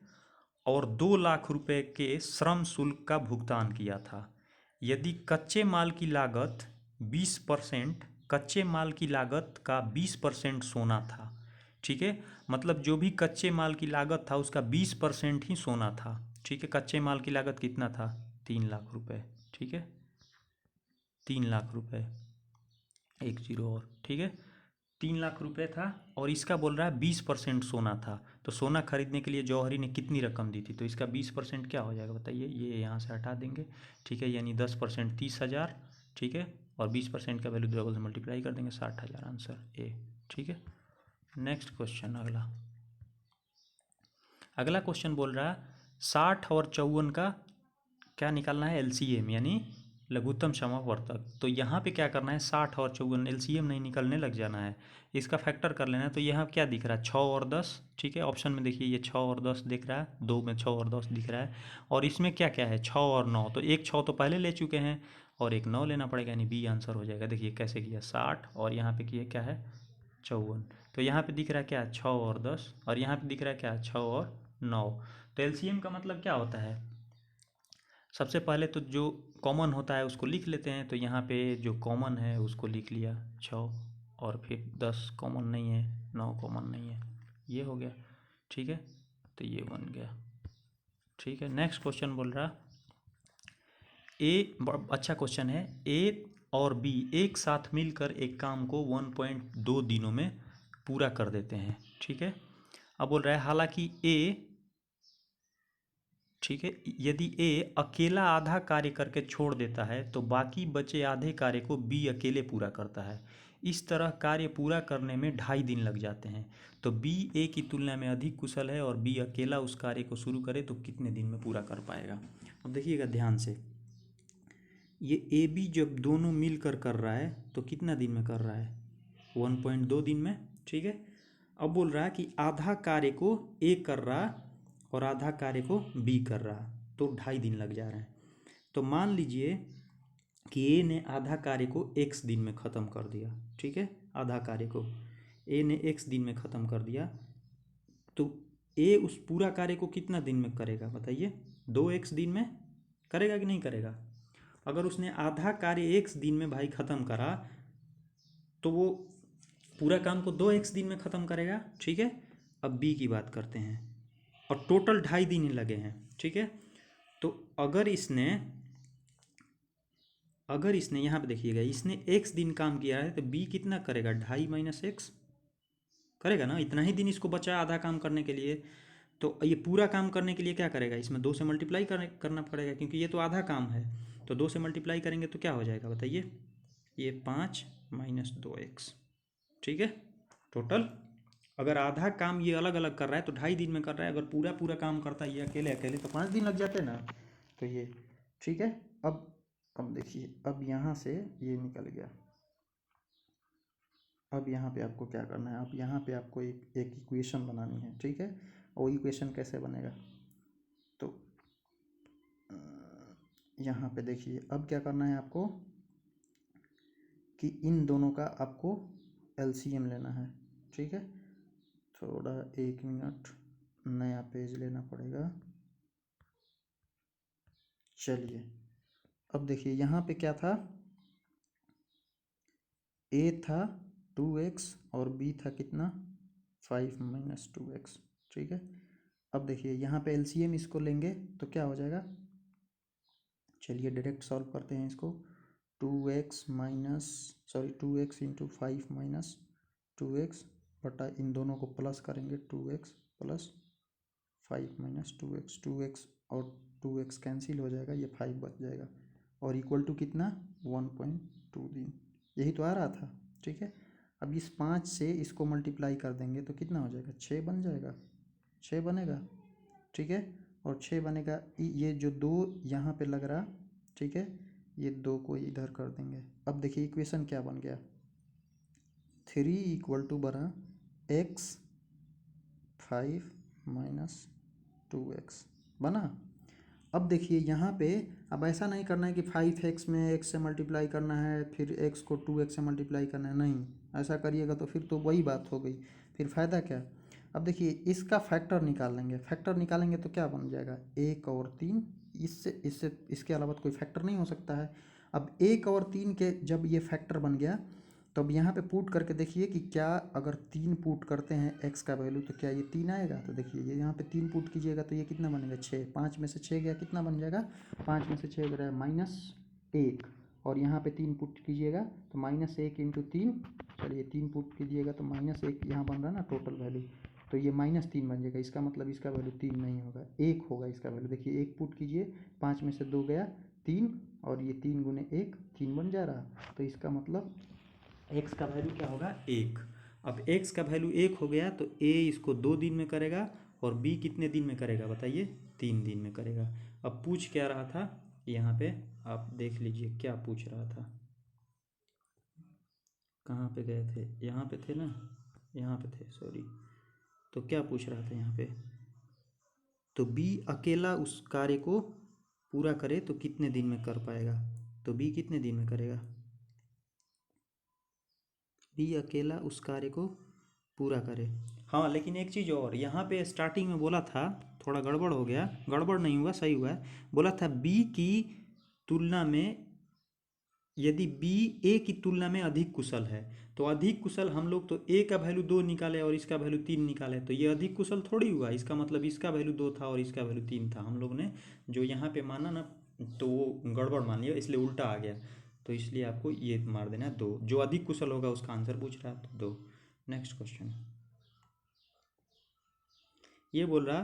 Speaker 1: और 2 लाख रुपए के श्रम शुल्क का भुगतान किया था। यदि कच्चे माल की लागत 20%, कच्चे माल की लागत का 20% सोना था, ठीक है। मतलब जो भी कच्चे माल की लागत था उसका 20% ही सोना था, ठीक है। कच्चे माल की लागत कितना था 3 लाख रुपए, ठीक है, 3 लाख रुपए, 10 और, ठीक है, 3 लाख रुपए था। और इसका बोल रहा है 20% सोना था, तो सोना खरीदने के लिए जौहरी ने कितनी रकम दी थी, तो इसका 20% क्या हो जाएगा बताइए, ये यहाँ से हटा देंगे, ठीक है, यानी 10% 30,000, ठीक है। और 20% का वैल्यू डबल से मल्टीप्लाई कर देंगे 60,000, आंसर ए, ठीक है। नेक्स्ट क्वेश्चन, अगला क्वेश्चन बोल रहा है 60 और 54 का क्या निकालना है, एलसीएम यानी लघुत्तम समापवर्तक। तो यहाँ पे क्या करना है, 60 और 54 एलसीएम नहीं निकलने लग जाना है, इसका फैक्टर कर लेना है। तो यहाँ क्या दिख रहा है 6 और 10, ठीक है। ऑप्शन में देखिए ये 6 और 10 दिख रहा है, 2 में 6 और 10 दिख रहा है। और इसमें क्या क्या है 6 और 9, तो एक 6 तो पहले ले चुके हैं और एक 9 लेना पड़ेगा, यानी बी आंसर हो जाएगा। देखिए कैसे किया 60 और यहाँ पे किया क्या है 54, तो यहाँ पे दिख रहा है क्या 6 और 10 और यहाँ पे दिख रहा है क्या 6 और 9। तो एलसीएम का मतलब क्या होता है, सबसे पहले तो जो कॉमन होता है उसको लिख लेते हैं। तो यहाँ पे जो कॉमन है उसको लिख लिया 6, और फिर 10 कॉमन नहीं है, 9 कॉमन नहीं है, ये हो गया, ठीक है। तो ये बन गया, ठीक है। नेक्स्ट क्वेश्चन बोल रहा अच्छा क्वेश्चन है, ए और बी एक साथ मिलकर एक काम को 1.2 दिनों में पूरा कर देते हैं, ठीक है। अब बोल रहा है हालांकि ए, ठीक है, यदि ए अकेला आधा कार्य करके छोड़ देता है तो बाकी बचे आधे कार्य को बी अकेले पूरा करता है। इस तरह कार्य पूरा करने में 2.5 दिन लग जाते हैं। तो बी ए की तुलना में अधिक कुशल है और बी अकेला उस कार्य को शुरू करे तो कितने दिन में पूरा कर पाएगा। अब देखिएगा ध्यान से, ये ए बी जब दोनों मिलकर कर रहा है तो कितना दिन में कर रहा है 1.2 दिन में, ठीक है। अब बोल रहा है कि आधा कार्य को ए कर रहा और आधा कार्य को बी कर रहा, तो 2.5 दिन लग जा रहे हैं। तो मान लीजिए कि ए ने आधा कार्य को x दिन में ख़त्म कर दिया, ठीक है, आधा कार्य को ए ने x दिन में ख़त्म कर दिया, तो ए उस पूरा कार्य को कितना दिन में करेगा बताइए, 2x दिन में करेगा कि नहीं करेगा। अगर उसने आधा कार्य x दिन में भाई ख़त्म करा तो वो पूरा काम को 2x दिन में ख़त्म करेगा, ठीक है। अब बी की बात करते हैं, और टोटल 2.5 दिन ही लगे हैं, ठीक है। तो अगर इसने यहाँ पे देखिएगा, इसने x दिन काम किया है तो b कितना करेगा 2.5 माइनस x करेगा ना, इतना ही दिन इसको बचा आधा काम करने के लिए। तो ये पूरा काम करने के लिए क्या करेगा, इसमें 2 से मल्टीप्लाई करना पड़ेगा, क्योंकि ये तो आधा काम है। तो 2 से मल्टीप्लाई करेंगे तो क्या हो जाएगा बताइए, ये 5 माइनस 2x, ठीक है, टोटल अगर आधा काम ये अलग अलग कर रहा है तो 2.5 दिन में कर रहा है, अगर पूरा पूरा काम करता है ये अकेले अकेले तो 5 दिन लग जाते हैं ना। तो ये ठीक है। अब देखिए, अब यहाँ से ये निकल गया। अब यहाँ पे आपको क्या करना है, अब यहाँ पे आपको एक इक्वेशन बनानी है, ठीक है। और इक्वेशन कैसे बनेगा, तो यहाँ पे देखिए अब क्या करना है आपको कि इन दोनों का आपको एलसीएम लेना है, ठीक है। थोड़ा 1 मिनट, नया पेज लेना पड़ेगा। चलिए अब देखिए यहाँ पे क्या था, ए था 2x और बी था कितना 5 - 2x, ठीक है। अब देखिए यहाँ पे एलसीएम इसको लेंगे तो क्या हो जाएगा, चलिए डायरेक्ट सॉल्व करते हैं इसको। 2x इंटू 5 - 2x बटा इन दोनों को प्लस करेंगे 2x प्लस 5 - 2x, 2x और 2x कैंसिल हो जाएगा, ये 5 बच जाएगा और इक्वल टू कितना 1.2 दिन, यही तो आ रहा था, ठीक है। अब इस 5 से इसको मल्टीप्लाई कर देंगे तो कितना हो जाएगा 6 बन जाएगा, 6 बनेगा, ठीक है। और 6 बनेगा, ये जो 2 यहाँ पे लग रहा, ठीक है, ये 2 को इधर कर देंगे। अब देखिए इक्वेशन क्या बन गया, 3 इक्वल टू बना x 5 - 2x बना। अब देखिए यहाँ पे अब ऐसा नहीं करना है कि 5x में x से मल्टीप्लाई करना है फिर x को 2x से मल्टीप्लाई करना है, नहीं ऐसा करिएगा तो फिर तो वही बात हो गई, फिर फ़ायदा क्या। अब देखिए इसका फैक्टर निकाल लेंगे, फैक्टर निकालेंगे तो क्या बन जाएगा 1 और 3, इससे इससे इसके अलावा तो कोई फैक्टर नहीं हो सकता है। अब 1 और 3 के जब ये फैक्टर बन गया तो अब यहाँ पे पुट करके देखिए कि क्या अगर 3 पुट करते हैं x का वैल्यू तो क्या ये 3 आएगा, तो देखिए ये यहाँ पे 3 पुट कीजिएगा तो ये कितना बनेगा 6, 5 में से 6 गया कितना बन जाएगा, 5 में से 6 गया -1, और यहाँ पे 3 पुट कीजिएगा तो -1 इंटू 3, चलिए 3 पुट कीजिएगा तो -1 यहाँ बन रहा है ना टोटल वैल्यू, तो ये -3 बन जाएगा, इसका मतलब इसका वैल्यू 3 नहीं होगा 1 होगा इसका वैल्यू। देखिए 1 पुट कीजिए, 5 में से 2 गया 3 और ये 3 गुने 1 3 बन जा रहा, तो इसका मतलब x का वैल्यू क्या होगा 1। अब x का वैल्यू 1 हो गया तो a इसको 2 दिन में करेगा और b कितने दिन में करेगा बताइए 3 दिन में करेगा। अब पूछ क्या रहा था यहाँ पे, आप देख लीजिए क्या पूछ रहा था, कहाँ पे गए थे, यहाँ पे थे ना, यहाँ पे थे सॉरी। तो क्या पूछ रहा था यहाँ पे, तो b अकेला उस कार्य को पूरा करे तो कितने दिन में कर पाएगा, तो b कितने दिन में करेगा, b अकेला उस कार्य को पूरा करे। हाँ लेकिन एक चीज़ और, यहाँ पे स्टार्टिंग में बोला था, थोड़ा गड़बड़ हो गया, गड़बड़ नहीं हुआ सही हुआ है, बोला था बी की तुलना में यदि बी ए की तुलना में अधिक कुशल है, तो अधिक कुशल हम लोग तो ए का वैल्यू 2 निकाले और इसका वैल्यू 3 निकाले, तो ये अधिक कुशल थोड़ी हुआ, इसका मतलब इसका वैल्यू 2 था और इसका वैल्यू 3 था, हम लोग ने जो यहाँ पे माना ना तो वो गड़बड़ मान लिया इसलिए उल्टा आ गया, तो इसलिए आपको ये मार देना है 2, जो अधिक कुशल होगा उसका आंसर पूछ रहा है तो 2। नेक्स्ट क्वेश्चन, ये बोल रहा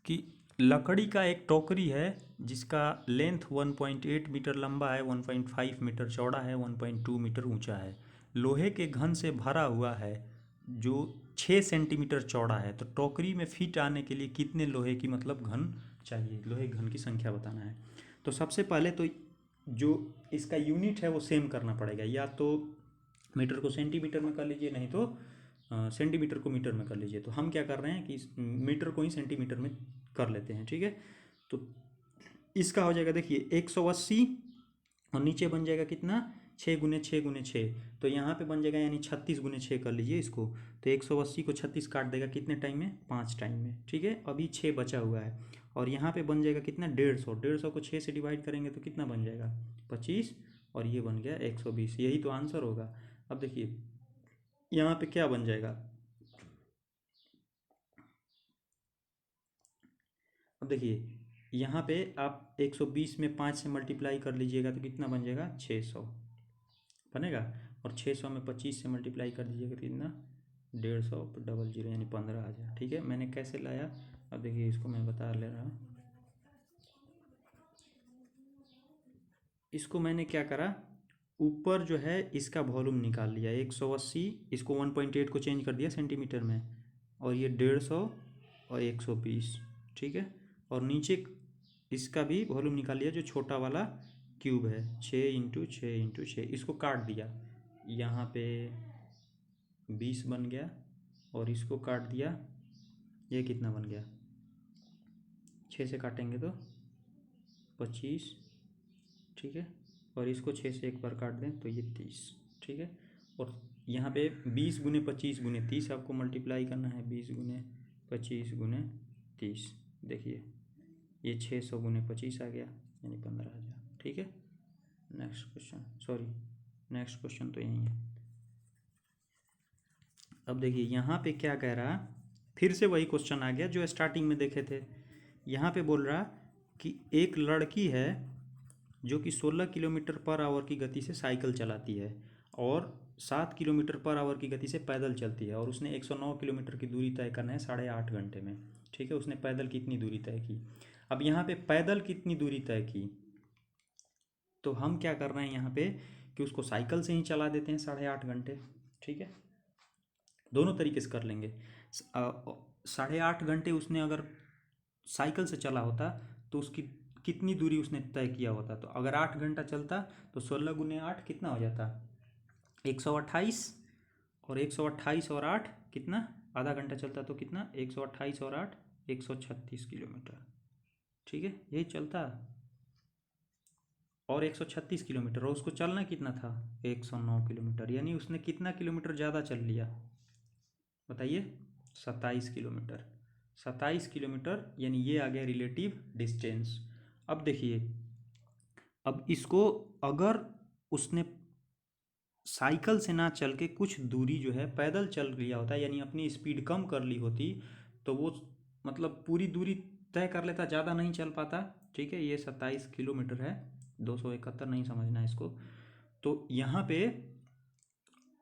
Speaker 1: कि लकड़ी का एक टोकरी है जिसका लेंथ 1.8 मीटर लंबा है, 1.5 मीटर चौड़ा है, 1.2 मीटर ऊंचा है, लोहे के घन से भरा हुआ है जो 6 सेंटीमीटर चौड़ा है, तो टोकरी में फिट आने के लिए कितने लोहे की मतलब घन चाहिए, लोहे के घन की संख्या बताना है। तो सबसे पहले तो जो इसका यूनिट है वो सेम करना पड़ेगा, या तो मीटर को सेंटीमीटर में कर लीजिए, नहीं तो सेंटीमीटर को मीटर में कर लीजिए। तो हम क्या कर रहे हैं कि मीटर को ही सेंटीमीटर में कर लेते हैं, ठीक है। तो इसका हो जाएगा देखिए 180 और नीचे बन जाएगा कितना 6 × 6 × 6, तो यहाँ पे बन जाएगा यानी 36 × 6 कर लीजिए इसको, तो 180 को 36 काट देगा कितने टाइम में 5 टाइम में, ठीक है। अभी 6 बचा हुआ है और यहाँ पे बन जाएगा कितना 150, 150 को 6 से डिवाइड करेंगे तो कितना बन जाएगा 25 और ये बन गया 120, यही तो आंसर होगा। अब देखिए यहाँ पे क्या बन जाएगा, अब देखिए यहाँ पे आप 120 में 5 से मल्टीप्लाई कर लीजिएगा तो कितना बन जाएगा 600 बनेगा, और 600 में 25 से मल्टीप्लाई कर दीजिएगा तो कितना 150 डबल जीरो यानी 15 आ जाए, ठीक है। मैंने कैसे लाया, अब देखिए इसको मैं बता ले रहा हूँ, इसको मैंने क्या करा ऊपर जो है इसका वॉल्यूम निकाल लिया 180, इसको 1.8 को चेंज कर दिया सेंटीमीटर में, और ये 150 और 120, ठीक है। और नीचे इसका भी वॉल्यूम निकाल लिया जो छोटा वाला क्यूब है, 6 × 6 × 6, इसको काट दिया, यहाँ पे 20 बन गया, और इसको काट दिया, ये कितना बन गया, 6 से काटेंगे तो 25, ठीक है। और इसको 6 से एक बार काट दें तो ये 30, ठीक है। और यहाँ पे 20 × 25 × 30 आपको मल्टीप्लाई करना है, 20 × 25 × 30, देखिए ये 600 × 25 आ गया, यानी 15,000, ठीक है। Next question, sorry next question तो यही है। अब देखिए यहाँ पे क्या कह रहा, फिर से वही क्वेश्चन आ गया जो स्टार्टिंग में देखे थे। यहाँ पे बोल रहा कि एक लड़की है जो कि 16 किलोमीटर पर आवर की गति से साइकिल चलाती है और 7 किलोमीटर पर आवर की गति से पैदल चलती है, और उसने 109 किलोमीटर की दूरी तय करना है 8.5 घंटे में, ठीक है। उसने पैदल कितनी दूरी तय की। अब यहाँ पे पैदल कितनी दूरी तय की, तो हम क्या कर रहे हैं यहाँ पे कि उसको साइकिल से ही चला देते हैं 8.5 घंटे, ठीक है। दोनों तरीके से कर लेंगे। 8.5 घंटे उसने अगर साइकिल से चला होता तो उसकी कितनी दूरी उसने तय किया होता, तो अगर 8 घंटा चलता तो 16 × 8 कितना हो जाता, 128, और 128 और 8 कितना, आधा घंटा चलता तो कितना, 128 और 8 136 किलोमीटर, ठीक है। यही चलता, और 136 किलोमीटर, और उसको चलना कितना था, 109 किलोमीटर, यानी उसने कितना किलोमीटर ज़्यादा चल लिया बताइए, 27 किलोमीटर, 27 किलोमीटर, यानी ये आ गया रिलेटिव डिस्टेंस। अब देखिए, अब इसको अगर उसने साइकिल से ना चल के कुछ दूरी जो है पैदल चल लिया होता, यानी अपनी स्पीड कम कर ली होती, तो वो मतलब पूरी दूरी तय कर लेता, ज़्यादा नहीं चल पाता, ठीक है। ये 27 किलोमीटर है, 271 नहीं समझना इसको। तो यहाँ पे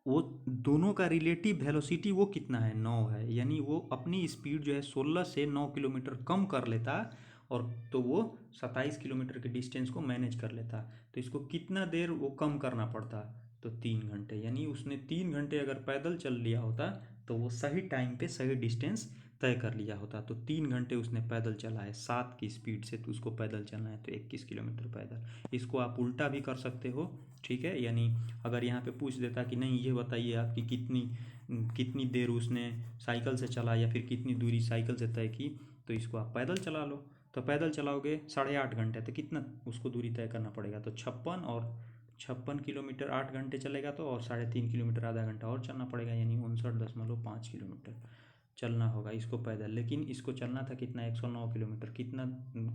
Speaker 1: वो दोनों का रिलेटिव वेलोसिटी वो कितना है, 9 है, यानी वो अपनी स्पीड जो है 16 से 9 किलोमीटर कम कर लेता, और तो वो 27 किलोमीटर के डिस्टेंस को मैनेज कर लेता। तो इसको कितना देर वो कम करना पड़ता, तो 3 घंटे, यानी उसने 3 घंटे अगर पैदल चल लिया होता तो वो सही टाइम पे सही डिस्टेंस तय कर लिया होता। तो 3 घंटे उसने पैदल चला है 7 की स्पीड से, तो उसको पैदल चलना है तो 21 किलोमीटर पैदल। इसको आप उल्टा भी कर सकते हो, ठीक है। यानी अगर यहाँ पे पूछ देता कि नहीं ये बताइए आपकी कितनी कितनी देर उसने साइकिल से चला या फिर कितनी दूरी साइकिल से तय की, तो इसको आप पैदल चला लो। तो पैदल चलाओगे 8.5 घंटे, तो कितना उसको दूरी तय करना पड़ेगा, तो 56, और 56 किलोमीटर 8 घंटे चलेगा तो, और 3.5 किलोमीटर आधा घंटा और चलना पड़ेगा, यानी 59.5 किलोमीटर चलना होगा इसको पैदल। लेकिन इसको चलना था कितना, 109 किलोमीटर, कितना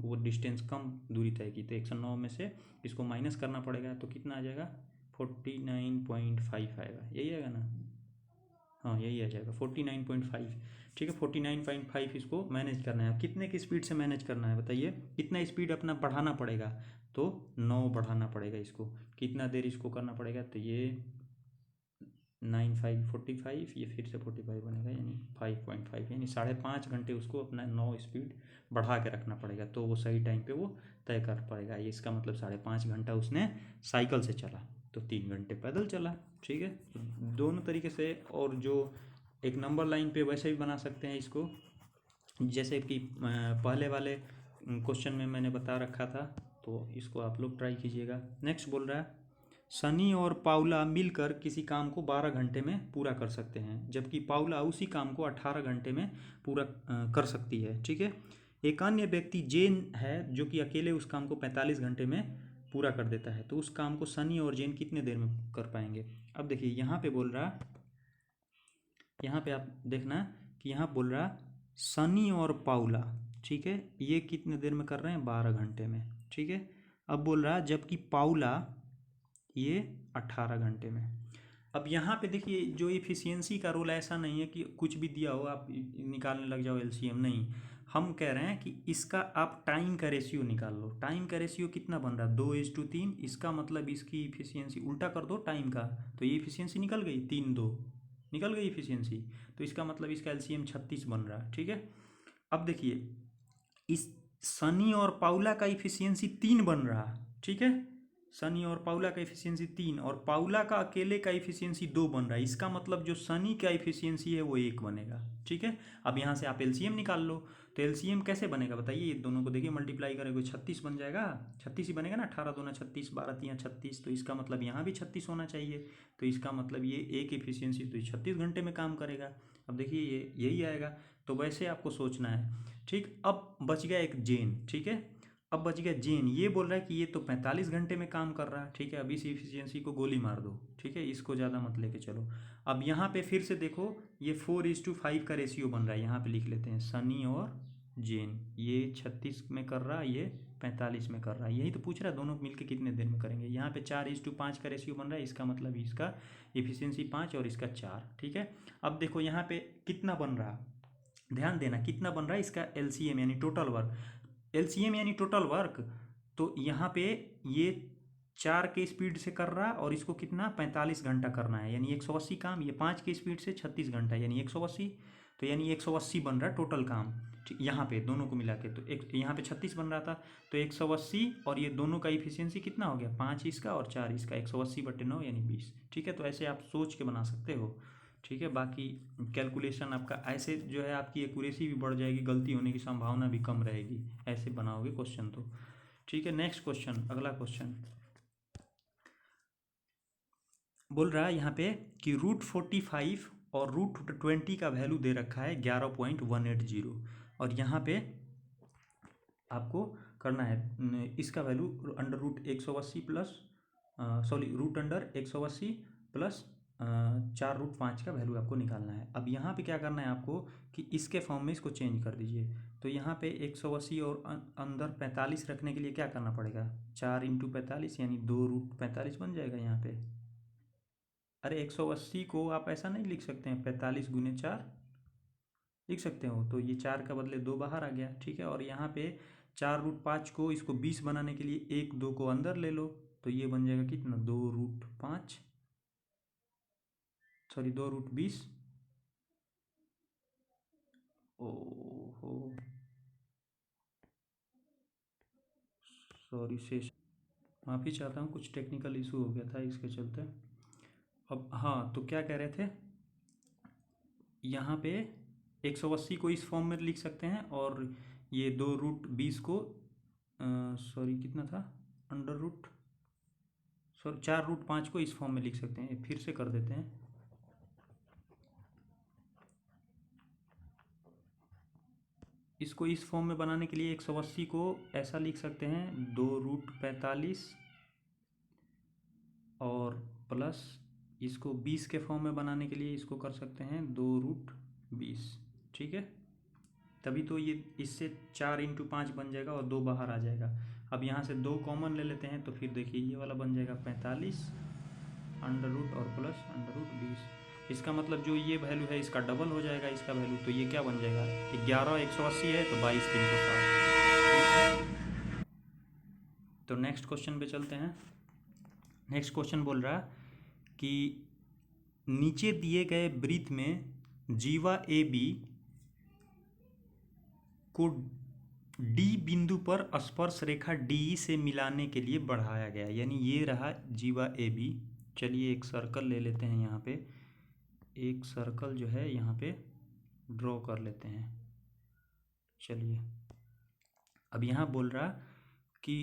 Speaker 1: वो डिस्टेंस कम दूरी तय की, तो 109 में से इसको माइनस करना पड़ेगा, तो कितना आ जाएगा, 49.5 आएगा, यही आएगा ना, हाँ यही आ जाएगा 49.5, ठीक है। 49.5 इसको मैनेज करना है। कितने की स्पीड से मैनेज करना है बताइए, कितना स्पीड अपना बढ़ाना पड़ेगा, तो 9 बढ़ाना पड़ेगा इसको। कितना देर इसको करना पड़ेगा, तो ये 9 5 45, ये फिर से 45 बनेगा, यानी 5.5, यानी 5.5 घंटे उसको अपना 9 स्पीड बढ़ा के रखना पड़ेगा, तो वो सही टाइम पे वो तय कर पाएगा। ये इसका मतलब 5.5 घंटा उसने साइकिल से चला, तो 3 घंटे पैदल चला, ठीक है। दोनों तरीके से, और जो एक नंबर लाइन पे वैसे भी बना सकते हैं इसको, जैसे कि पहले वाले क्वेश्चन में मैंने बता रखा था, तो इसको आप लोग ट्राई कीजिएगा। नेक्स्ट बोल रहा है, सनी और पाउला मिलकर किसी काम को 12 घंटे में पूरा कर सकते हैं, जबकि पाउला उसी काम को 18 घंटे में पूरा कर सकती है, ठीक है। एक अन्य व्यक्ति जेन है जो कि अकेले उस काम को 45 घंटे में पूरा कर देता है, तो उस काम को सनी और जेन कितने देर में कर पाएंगे। अब देखिए यहाँ पे बोल रहा, यहाँ पे आप देखना कि यहाँ बोल रहा सनी और पाउला, ठीक है, ये कितने देर में कर रहे हैं, 12 घंटे में, ठीक है। अब बोल रहा जबकि पाउला ये 18 घंटे में। अब यहाँ पे देखिए जो इफिशियंसी का रोल ऐसा नहीं है कि कुछ भी दिया हो आप निकालने लग जाओ एलसीएम, नहीं। हम कह रहे हैं कि इसका आप टाइम का रेशियो निकाल लो। टाइम का रेशियो कितना बन रहा है, 2:3, इसका मतलब इसकी इफिशियंसी उल्टा कर दो टाइम का, तो ये इफिशियंसी निकल गई, 3:2 निकल गई इफिशियंसी, तो इसका मतलब इसका एलसीएम 36 बन रहा है, ठीक है। अब देखिए इस सनी और पाउला का इफिशियंसी 3 बन रहा, ठीक है, सनी और पाउला का एफिशिएंसी 3 और पाउला का अकेले का एफिशिएंसी 2 बन रहा है। इसका मतलब जो सनी का एफिशिएंसी है वो 1 बनेगा। ठीक है, अब यहाँ से आप एलसीएम निकाल लो। तो एलसीएम कैसे बनेगा बताइए, ये दोनों को देखिए मल्टीप्लाई करेंगे 36 बन जाएगा, 36 ही बनेगा ना, 18 दूना 36, 12 तियाँ 36, तो इसका मतलब यहाँ भी 36 होना चाहिए। तो इसका मतलब ये एक एफिशिएंसी तो 36 घंटे में काम करेगा। अब देखिए ये यही आएगा। तो वैसे आपको सोचना है। ठीक, अब बच गया एक जेन। ठीक है, अब बच गया जेन, ये बोल रहा है कि ये तो 45 घंटे में काम कर रहा है। ठीक है, अब इस इफिशियंसी को गोली मार दो। ठीक है, इसको ज़्यादा मत लेके चलो। अब यहाँ पे फिर से देखो, ये 4:5 का रेशियो बन रहा है। यहाँ पे लिख लेते हैं सनी और जेन, ये 36 में कर रहा है, ये 45 में कर रहा है। यही तो पूछ रहा है दोनों मिलके कितने देर में करेंगे। यहाँ पे 4:5 का रेशियो बन रहा है, इसका मतलब इसका इफिशियंसी 5 और इसका 4। ठीक है, अब देखो यहाँ पे कितना बन रहा, ध्यान देना कितना बन रहा है इसका एलसीएम यानी टोटल वर्क। एलसीएम यानी टोटल वर्क, तो यहाँ पे ये 4 के स्पीड से कर रहा है और इसको कितना 45 घंटा करना है, यानी 180 काम। ये 5 के स्पीड से 36 घंटा यानी 180, तो यानी 180 बन रहा है टोटल काम। ठीक, यहाँ पे दोनों को मिला के तो एक यहाँ पे 36 बन रहा था, तो 180 और ये दोनों का इफिशियंसी कितना हो गया, 5 इसका और 4 इसका, 180/9 यानी 20। ठीक है, तो ऐसे आप सोच के बना सकते हो। ठीक है, बाकी कैलकुलेशन आपका ऐसे जो है, आपकी एक्यूरेसी भी बढ़ जाएगी, गलती होने की संभावना भी कम रहेगी ऐसे बनाओगे क्वेश्चन तो। ठीक है, नेक्स्ट क्वेश्चन, अगला क्वेश्चन बोल रहा है यहाँ पे कि √45 और √20 का वैल्यू दे रखा है 11.180 और यहाँ पे आपको करना है इसका वैल्यू √180 प्लस √180 प्लस 4√5 का वैल्यू आपको निकालना है। अब यहाँ पे क्या करना है आपको कि इसके फॉर्म में इसको चेंज कर दीजिए। तो यहाँ पे 180 और अंदर 45 रखने के लिए क्या करना पड़ेगा, 4 × 45 यानी 2√45 बन जाएगा यहाँ पे। अरे 180 को आप ऐसा नहीं लिख सकते हैं, 45 × 4 लिख सकते हो, तो ये 4 का बदले 2 बाहर आ गया। ठीक है, और यहाँ पे 4√5 को इसको 20 बनाने के लिए 1 2 को अंदर ले लो, तो ये बन जाएगा कितना 2√5 सॉरी 2√20। ओहो सॉरी शेष, माफ़ी चाहता हूँ, कुछ टेक्निकल इशू हो गया था इसके चलते। अब हाँ, तो क्या कह रहे थे, यहाँ पे 180 को इस फॉर्म में लिख सकते हैं और ये 2√20 को सॉरी कितना था अंडर रूट सॉरी 4√5 को इस फॉर्म में लिख सकते हैं। फिर से कर देते हैं, इसको इस फॉर्म में बनाने के लिए 180 को ऐसा लिख सकते हैं 2√45 और प्लस इसको 20 के फॉर्म में बनाने के लिए इसको कर सकते हैं 2√20। ठीक है, तभी तो ये इससे 4 × 5 बन जाएगा और 2 बाहर आ जाएगा। अब यहाँ से 2 कॉमन ले लेते हैं, तो फिर देखिए ये वाला बन जाएगा 45 अंडर रूट और प्लस अंडर रूट 20। इसका मतलब जो ये वैल्यू है इसका डबल हो जाएगा इसका वैल्यू, तो ये क्या बन जाएगा 11 180 है तो 22 360। तो नेक्स्ट क्वेश्चन पे चलते हैं। नेक्स्ट क्वेश्चन बोल रहा कि नीचे दिए गए वृत्त में जीवा ए बी को डी बिंदु पर स्पर्श रेखा डी से मिलाने के लिए बढ़ाया गया, यानी ये रहा जीवा ए बी। चलिए एक सर्कल ले लेते हैं, यहाँ पे एक सर्कल जो है यहाँ पे ड्रॉ कर लेते हैं। चलिए अब यहाँ बोल रहा कि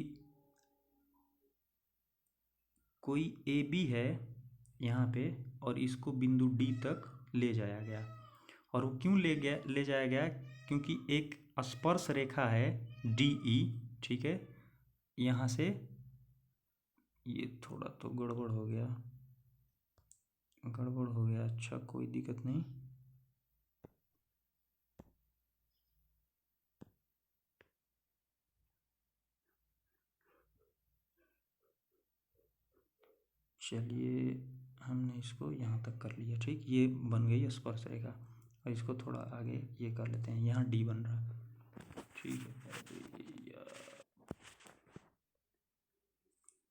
Speaker 1: कोई ए बी है यहाँ पे और इसको बिंदु डी तक ले जाया गया, और वो क्यों ले जाया गया, क्योंकि एक स्पर्श रेखा है डी ई। ठीक है, यहाँ से ये थोड़ा तो गड़बड़ हो गया, अच्छा कोई दिक्कत नहीं। चलिए हमने इसको यहाँ तक कर लिया। ठीक, ये बन गई स्पर्श रेखा, और इसको थोड़ा आगे ये कर लेते हैं, यहाँ डी बन रहा है। ठीक है,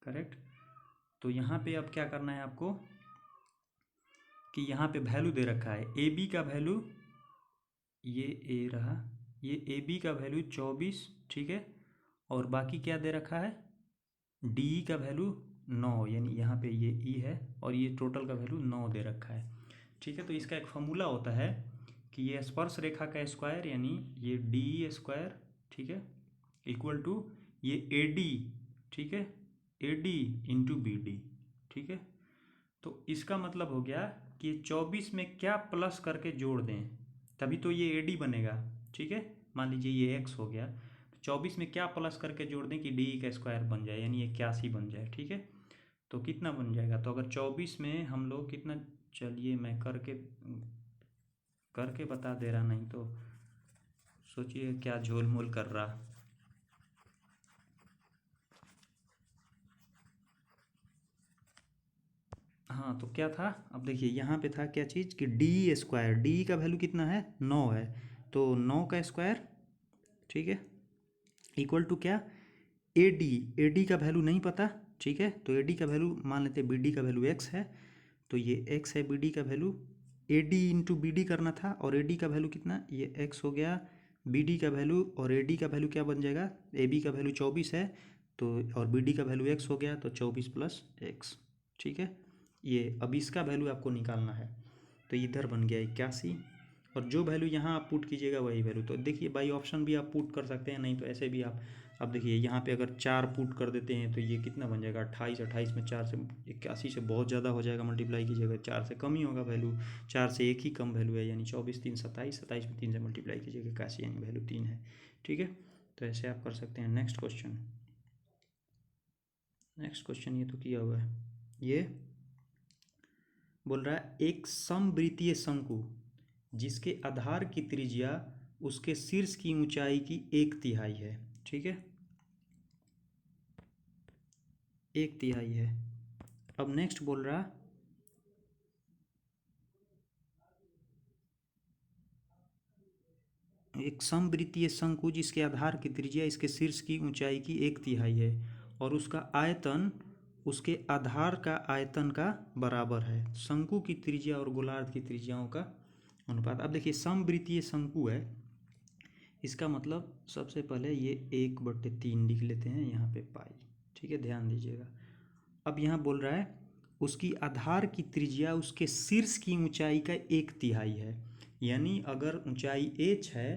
Speaker 1: करेक्ट। तो यहाँ पे अब क्या करना है आपको कि यहाँ पे वैल्यू दे रखा है ए बी का वैल्यू, ये ए रहा, ये ए बी का वैल्यू 24। ठीक है, और बाकी क्या दे रखा है डी का वैल्यू 9, यानी यहाँ पे ये ई है और ये टोटल का वैल्यू 9 दे रखा है। ठीक है, तो इसका एक फॉर्मूला होता है कि ये स्पर्श रेखा का स्क्वायर यानी ये डी स्क्वायर, ठीक है, इक्वल टू ये ए डी, ठीक है, A D into B D. ठीक है, तो इसका मतलब हो गया कि 24 में क्या प्लस करके जोड़ दें तभी तो ये ए डी बनेगा। ठीक है, मान लीजिए ये एक्स हो गया, तो 24 में क्या प्लस करके जोड़ दें कि डी का स्क्वायर बन जाए, यानी 81 बन जाए। ठीक है, तो कितना बन जाएगा, तो अगर 24 में हम लोग कितना, चलिए मैं करके करके बता दे रहा, नहीं तो सोचिए क्या झोल मोल कर रहा। हाँ, तो क्या था, अब देखिए यहाँ पे था क्या चीज़ कि डी स्क्वायर, डी का वैल्यू कितना है 9 है, तो 9 का स्क्वायर, ठीक है, इक्वल टू क्या, ए डी का वैल्यू नहीं पता। ठीक है, तो ए डी का वैल्यू मान लेते हैं, बी डी का वैल्यू एक्स है, तो ये एक्स है, बी डी का value A D into B D करना था, और ए डी का वैल्यू कितना, ये एक्स हो गया, बी डी का वैल्यू और ए डी का वैल्यू क्या बन जाएगा, ए बी का वैल्यू 24 है, तो और बी डी का वैल्यू एक्स हो गया, तो 24 प्लस एक्स। ठीक है, ये अब इसका वैल्यू आपको निकालना है, तो इधर बन गया 81, और जो वैल्यू यहाँ आप पुट कीजिएगा वही वैल्यू। तो देखिए बाई ऑप्शन भी आप पुट कर सकते हैं, नहीं तो ऐसे भी आप, अब देखिए यहाँ पे अगर 4 पुट कर देते हैं तो ये कितना बन जाएगा 28, 28 में 4 से 81 से बहुत ज़्यादा हो जाएगा, मल्टीप्लाई कीजिएगा 4 से कम ही होगा वैल्यू, 4 से एक ही कम वैल्यू है, यानी 24 3 27, 27 में 3 से मल्टीप्लाई कीजिएगा 81, यानी वैल्यू 3 है। ठीक है, तो ऐसे आप कर सकते हैं। नेक्स्ट क्वेश्चन, ये तो किया हुआ है, ये बोल रहा है एक समवृत्तीय शंकु जिसके आधार की त्रिज्या उसके शीर्ष की ऊंचाई की 1/3 है। ठीक है, 1/3 है। अब नेक्स्ट बोल रहा, एक समवृत्तीय शंकु जिसके आधार की त्रिज्या इसके शीर्ष की ऊंचाई की 1/3 है और उसका आयतन उसके आधार का आयतन का बराबर है। शंकु की त्रिज्या और गोलार्ध की त्रिज्याओं का अनुपात। अब देखिए समवृत्तीय शंकु है, इसका मतलब सबसे पहले ये 1/3 लिख लेते हैं यहाँ पे पाई। ठीक है, ध्यान दीजिएगा। अब यहाँ बोल रहा है उसकी आधार की त्रिज्या उसके शीर्ष की ऊंचाई का 1/3 है, यानी अगर ऊंचाई h है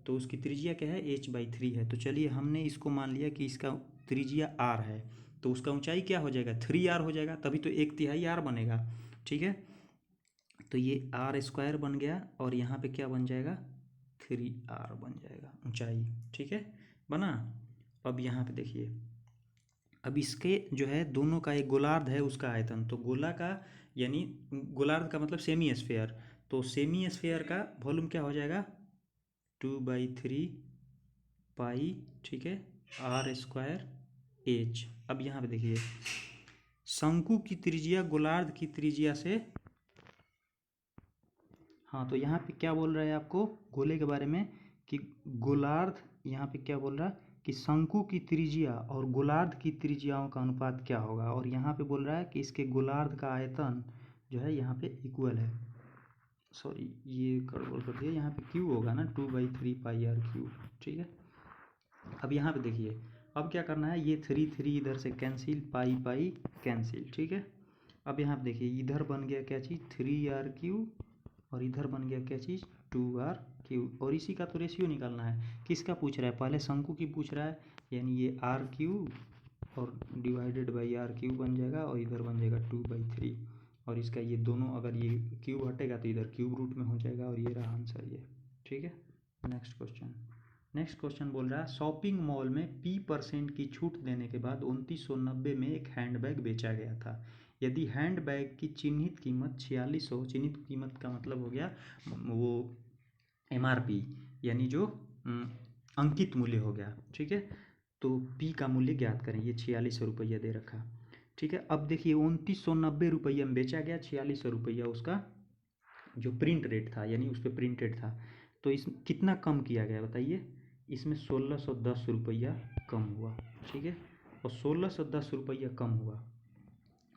Speaker 1: तो उसकी त्रिज्या क्या है, h/3 है। तो चलिए हमने इसको मान लिया कि इसका त्रिज्या r है, तो उसका ऊंचाई क्या हो जाएगा 3r हो जाएगा, तभी तो 1/3 r बनेगा। ठीक है, तो ये r² बन गया और यहाँ पे क्या बन जाएगा 3r बन जाएगा ऊंचाई। ठीक है, बना। अब यहाँ पे देखिए, अब इसके जो है दोनों का एक गोलार्ध है उसका आयतन, तो गोला का यानी गोलार्ध का मतलब सेमी स्फेयर, तो सेमी स्फेयर का वॉल्यूम क्या हो जाएगा 2/3 पाई, ठीक है, r² h। अब यहाँ पे देखिए शंकु की त्रिज्या गोलार्ध की त्रिज्या से, हाँ, तो यहाँ पे क्या बोल रहा है आपको गोले के बारे में कि गोलार्ध, यहाँ पे क्या बोल रहा है कि शंकु की त्रिज्या और गोलार्ध की त्रिज्याओं का अनुपात क्या होगा, और यहाँ पे बोल रहा है कि इसके गोलार्ध का आयतन जो है यहाँ पे इक्वल है, सॉरी ये गड़बड़ कर दिया, यहाँ पे क्यू होगा ना 2/3 पाई r क्यूब। ठीक है, अब यहाँ पे देखिए अब क्या करना है, ये 3 इधर से कैंसिल, पाई पाई कैंसिल। ठीक है, अब यहाँ पे देखिए इधर बन गया क्या चीज़ 3r³ और इधर बन गया क्या चीज़ 2r³, और इसी का तो रेशियो निकालना है। किसका पूछ रहा है, पहले शंकु की पूछ रहा है, यानी ये r³ और डिवाइडेड बाई r³ बन जाएगा और इधर बन जाएगा 2/3, और इसका ये दोनों अगर ये क्यूब हटेगा तो इधर क्यूब रूट में हो जाएगा, और ये रहा आंसर ये। ठीक है, नेक्स्ट क्वेश्चन बोल रहा है शॉपिंग मॉल में p% की छूट देने के बाद 2990 में एक हैंडबैग बेचा गया था। यदि हैंडबैग की चिन्हित कीमत 4600, चिन्हित कीमत का मतलब हो गया वो MRP, यानी जो अंकित मूल्य हो गया। ठीक है, तो p का मूल्य ज्ञात करें, ये 4600 रुपया दे रखा। ठीक है, अब देखिए 2990 रुपया में बेचा गया, 4600 रुपया उसका जो प्रिंट रेट था, यानी उस पर प्रिंटेड था, तो इस कितना कम किया गया बताइए, इसमें 1610 रुपया कम हुआ। ठीक है, और 1610 रुपया कम हुआ,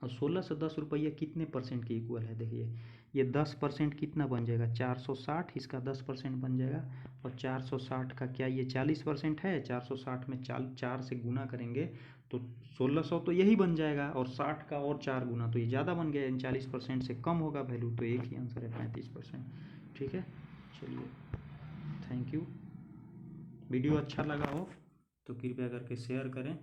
Speaker 1: और 1610 रुपया कितने परसेंट के इक्वल है, देखिए ये 10% कितना बन जाएगा, 460, इसका 10% बन जाएगा। और 460 का क्या ये 40% है, 460 में 4 से गुना करेंगे तो 1600 तो यही बन जाएगा, और 60 का और 4 गुना तो ये ज़्यादा बन गया, 40% से कम होगा वैल्यू, तो एक ही आंसर है 35%। ठीक है, चलिए, थैंक यू। वीडियो अच्छा लगा हो तो कृपया करके शेयर करें।